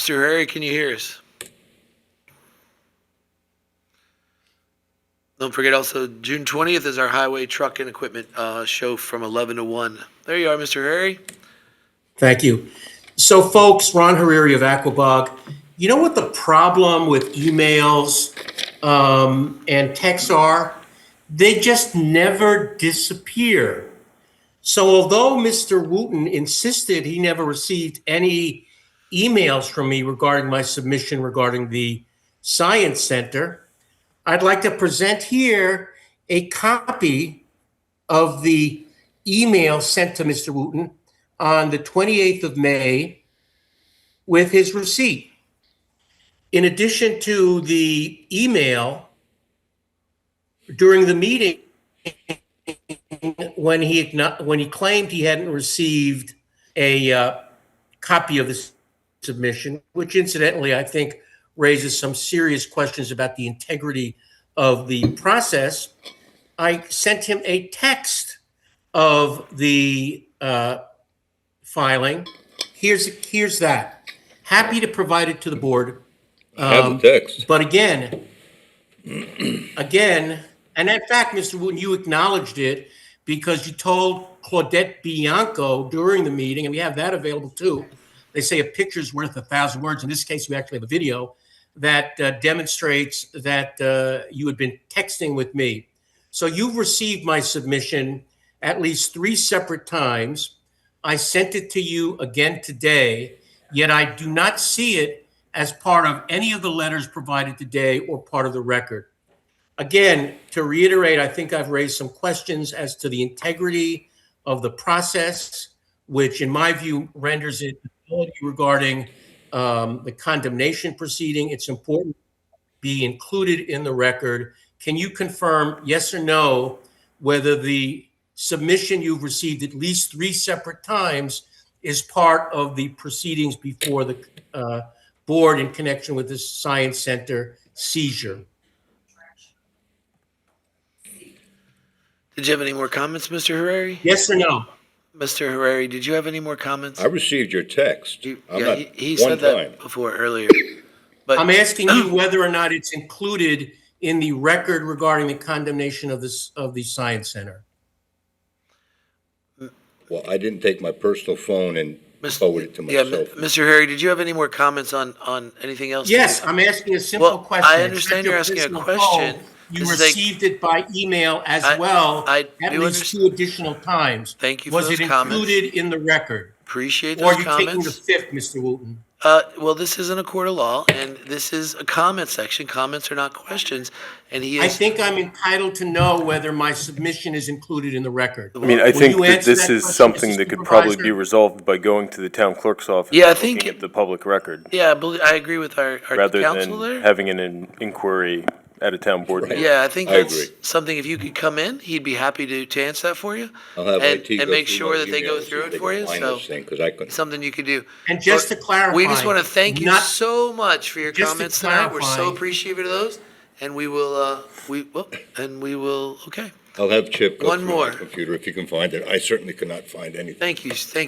Harry, can you hear us? Don't forget also, June 20th is our highway truck and equipment show from 11 to 1. There you are, Mr. Harry. Thank you. So folks, Ron Hariri of Aquabog, you know what the problem with emails and texts are? They just never disappear. So although Mr. Wooten insisted he never received any emails from me regarding my submission regarding the Science Center, I'd like to present here a copy of the email sent to Mr. Wooten on the 28th of May with his receipt. In addition to the email, during the meeting, when he claimed he hadn't received a copy of the submission, which incidentally I think raises some serious questions about the integrity of the process, I sent him a text of the filing. Here's that. Happy to provide it to the board. I have the text. But again, and in fact, Mr. Wooten, you acknowledged it because you told Claudette Bianco during the meeting, and we have that available too. They say a picture's worth 1,000 words. In this case, we actually have a video that demonstrates that you had been texting with me. So you've received my submission at least 3 separate times. I sent it to you again today, yet I do not see it as part of any of the letters provided today or part of the record. Again, to reiterate, I think I've raised some questions as to the integrity of the process, which in my view renders it regarding the condemnation proceeding. It's important to be included in the record. Can you confirm, yes or no, whether the submission you've received at least 3 separate times is part of the proceedings before the board in connection with the Science Center seizure? Did you have any more comments, Mr. Harari? Yes or no? Mr. Harari, did you have any more comments? I received your text. He said that before earlier. But I'm asking you whether or not it's included in the record regarding the condemnation of the Science Center. Well, I didn't take my personal phone and forward it to myself. Mr. Harari, did you have any more comments on anything else? Yes, I'm asking a simple question. I understand you're asking a question. You received it by email as well, at least 2 additional times. Thank you for those comments. Was it included in the record? Appreciate those comments. Or are you taking the fifth, Mr. Wooten? Well, this isn't a court of law, and this is a comment section. Comments are not questions, and he is. I think I'm entitled to know whether my submission is included in the record. I mean, I think that this is something that could probably be resolved by going to the town clerk's office. Yeah, I and think looking at the public record. Yeah, I agree with our rather counsel than there. having an inquiry at a town board meeting. Yeah, I think that's something. If you could come in, he'd be happy to answer that for you. I'll have IT and go make through sure my that they go emails through if it they for can you. find So this thing, 'cause I couldn't. something you could do. And just to clarify, we just want to thank you not- so much for your Just to comments tonight. We're so clarify- appreciative of those, and we will. Okay. I'll have Chip go One through more. my computer if he can find it. I certainly could not find anything. Thank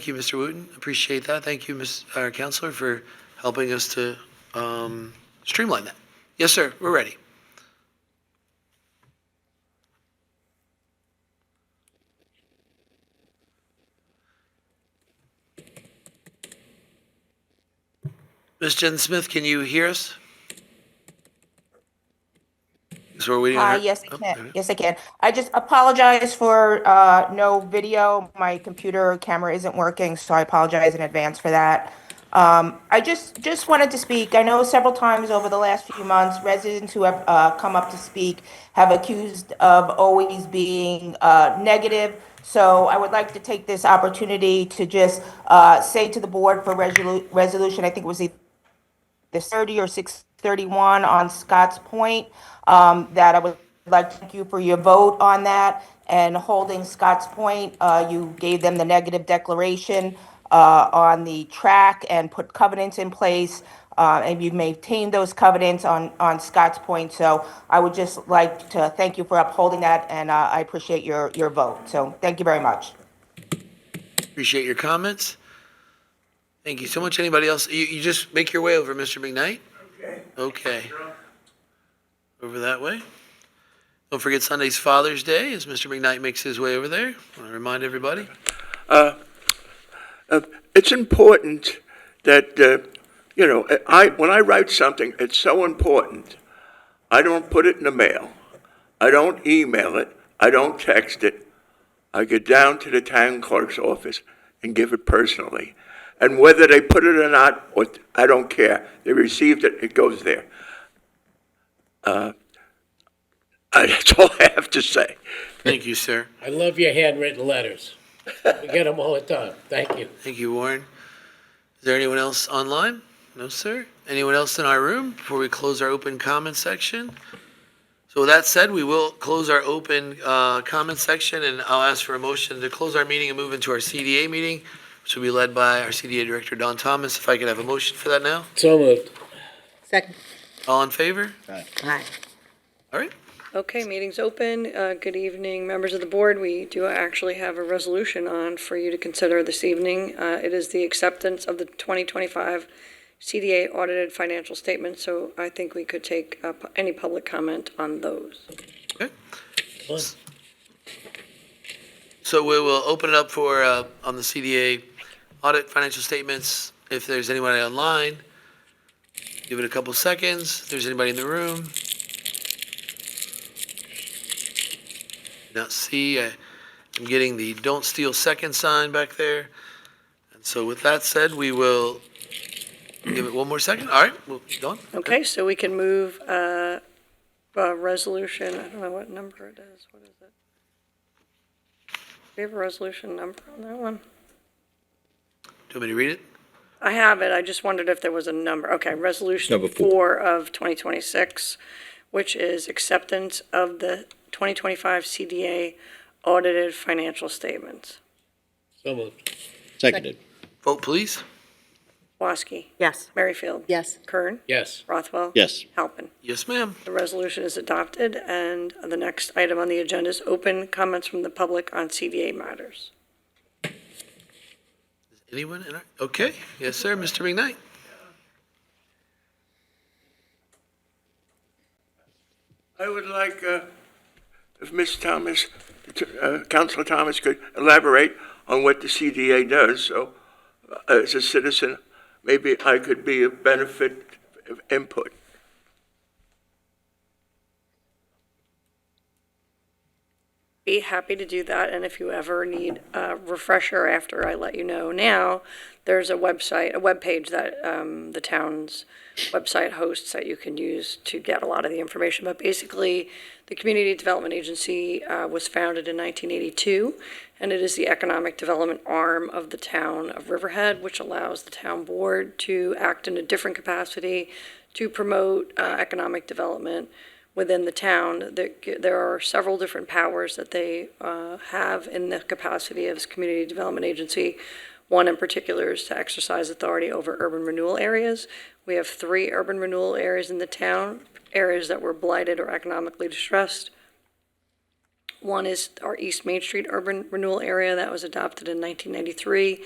you, Mr. Wooten. Appreciate that. Thank you, our counselor, for helping us to streamline that. Yes, sir. We're ready. Ms. Jen Smith, can you hear us? So we're waiting on her? Yes, I can. Yes, I can. I just apologize for no video. My computer camera isn't working, so I apologize in advance for that. I just wanted to speak. I know several times over the last few months, residents who have come up to speak have accused of always being negative. So I would like to take this opportunity to just say to the board for resolution, I think it was either 30 or 631 on Scotts Point, that I would like to thank you for your vote on that and holding Scotts Point. You gave them the negative declaration on the track and put covenants in place. And you've maintained those covenants on Scotts Point. So I would just like to thank you for upholding that, and I appreciate your vote. So thank you very much. Appreciate your comments. Thank you so much. Anybody else? You just make your way over, Mr. McKnight? Okay. Over that way. Don't forget Sunday's Father's Day as Mr. McKnight makes his way over there. I want to remind everybody. It's important that, when I write something, it's so important. I don't put it in the mail. I don't email it. I don't text it. I get down to the town clerk's office and give it personally. And whether they put it or not, I don't care. They received it, it goes there. That's all I have to say. Thank you, sir. I love your handwritten letters. We get them all the time. Thank you. Thank you, Warren. Is there anyone else online? No, sir. Anyone else in our room before we close our open comment section? So with that said, we will close our open comment section, and I'll ask for a motion to close our meeting and move into our CDA meeting, which will be led by our CDA Director, Don Thomas. If I could have a motion for that now? So moved. Second. All in favor? Aye. All right. Okay, meeting's open. Good evening, members of the board. We do actually have a resolution on for you to consider this evening. It is the acceptance of the 2025 CDA audited financial statements, so I think we could take any public comment on those. Okay. So we will open it up for, on the CDA audit financial statements. If there's anyone online, give it a couple seconds. If there's anybody in the room. Not see, I'm getting the don't steal second sign back there. And so with that said, we will give it one more second. All right, we'll go on. Okay, so we can move resolution, I don't know what number it is. What is it? Do we have a resolution number on that one? Do you want me to read it? I have it. I just wondered if there was a number. Okay, resolution Number 4 of 2026, which is acceptance of the 2025 CDA audited financial statements. So moved. Seconded. Vote, please. Woski. Yes. Merrifield. Yes. Kern. Yes. Rothwell. Yes. Halpin. Yes, ma'am. The resolution is adopted, and the next item on the agenda is open comments from the public on CDA matters. Anyone in our, okay. Yes, sir, Mr. McKnight. I would like, if Ms. Thomas, Councilor Thomas could elaborate on what the CDA does, so as a citizen, maybe I could be a benefit of input. Be happy to do that, and if you ever need a refresher after I let you know now, there's a web page that the town's website hosts that you can use to get a lot of the information. But basically, the Community Development Agency was founded in 1982, and it is the economic development arm of the town of Riverhead, which allows the town board to act in a different capacity to promote economic development within the town. There are several different powers that they have in the capacity of Community Development Agency. One in particular is to exercise authority over urban renewal areas. We have 3 urban renewal areas in the town, areas that were blighted or economically distressed. One is our East Main Street urban renewal area that was adopted in 1993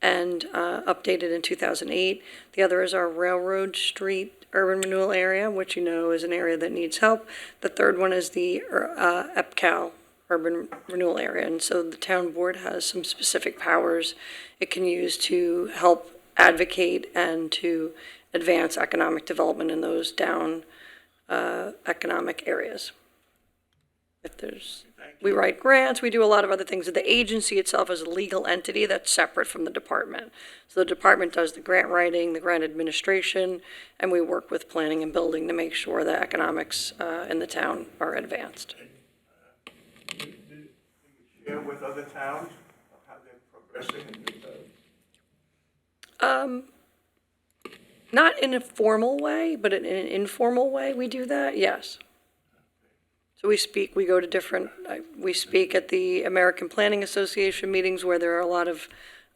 and updated in 2008. The other is our Railroad Street urban renewal area, which you know is an area that needs help. The third one is the EPCAL urban renewal area, and so the town board has some specific powers it can use to help advocate and to advance economic development in those down economic areas. We write grants, we do a lot of other things. The agency itself is a legal entity that's separate from the department. So the department does the grant writing, the grant administration, and we work with planning and building to make sure that economics in the town are advanced. Do you share with other towns how they're progressing? Not in a formal way, but in an informal way, we do that, yes. So we speak at the American Planning Association meetings where there are a lot of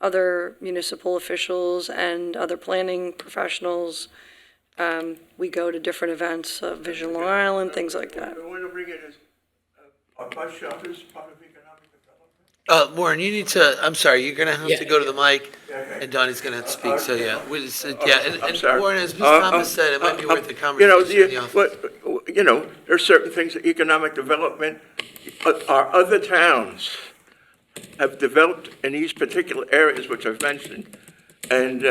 other municipal officials and other planning professionals. We go to different events, Vision Long Island, things like that. Are bus shelters part of economic Warren, you need to, I'm sorry, you're gonna have to go to the mic, and Donnie's gonna have to speak, so yeah. And sorry. Warren, as Ms. Thomas said, it might be worth a conversation in the office. There are certain things that economic development, our other towns have developed in these particular areas which I've mentioned, and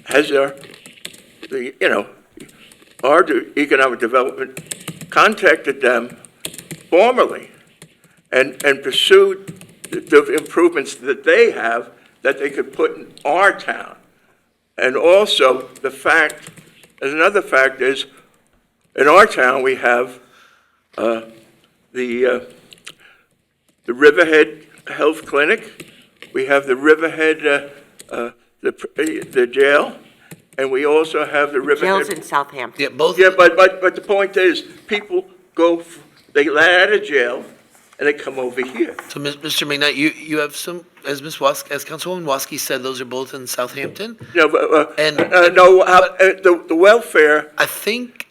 has our economic development contacted them formally and pursued the improvements that they have that they could put in our town. And also another fact is, in our town, we have the Riverhead Health Clinic, we have the Riverhead, the jail, and we also have the Riverhead. Jails in Southampton. Yeah, both. Yeah, but the point is, people they let out of jail, and they come over here. So, Mr. McKnight, you have some, as Councilwoman Waskey said, those are both in Southampton? No, the welfare. I think,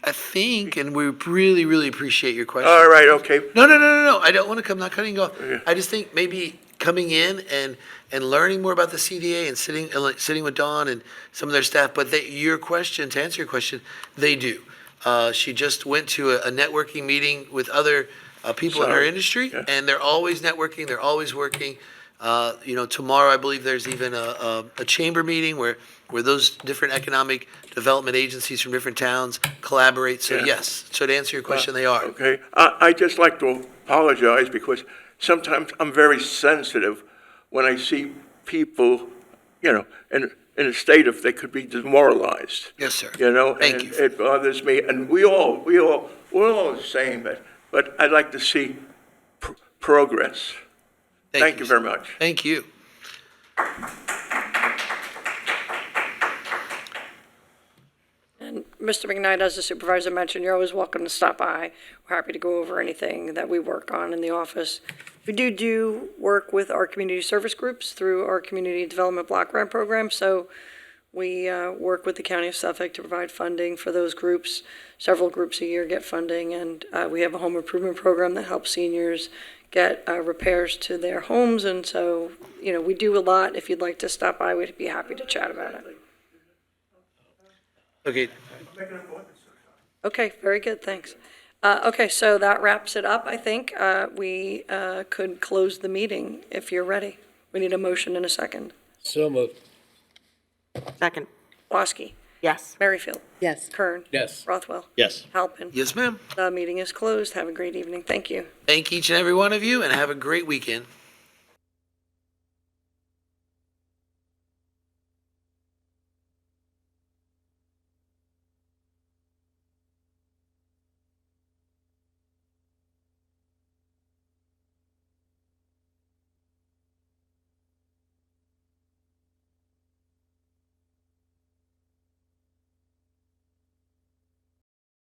and we really, really appreciate your question. All right, okay. No, I don't want to not cutting you off. I just think maybe coming in and learning more about the CDA and sitting with Dawn and some of their staff, but to answer your question, they do. She just went to a networking meeting with other people in her industry, and they're always networking, they're always working. Tomorrow, I believe there's even a chamber meeting where those different economic development agencies from different towns collaborate. So yes, so to answer your question, they are. Okay, I just like to apologize because sometimes I'm very sensitive when I see people, in a state of they could be demoralized. Yes, sir. Thank you. It bothers me, and we're all the same, but I'd like to see progress. Thank you very much. Thank you. And Mr. McKnight, as the supervisor mentioned, you're always welcome to stop by. We're happy to go over anything that we work on in the office. We do work with our community service groups through our community development block grant program. So we work with the County of Suffolk to provide funding for those groups. Several groups a year get funding, and we have a home improvement program that helps seniors get repairs to their homes. And so, we do a lot. If you'd like to stop by, we'd be happy to chat about it. Okay. Okay, very good, thanks. Okay, so that wraps it up, I think. We could close the meeting if you're ready. We need a motion in a second. So moved. Second. Waskey. Yes. Merrifield. Yes. Kern. Yes. Rothwell. Yes. Halpin. Yes, ma'am. The meeting is closed. Have a great evening. Thank you. Thank each and every one of you, and have a great weekend.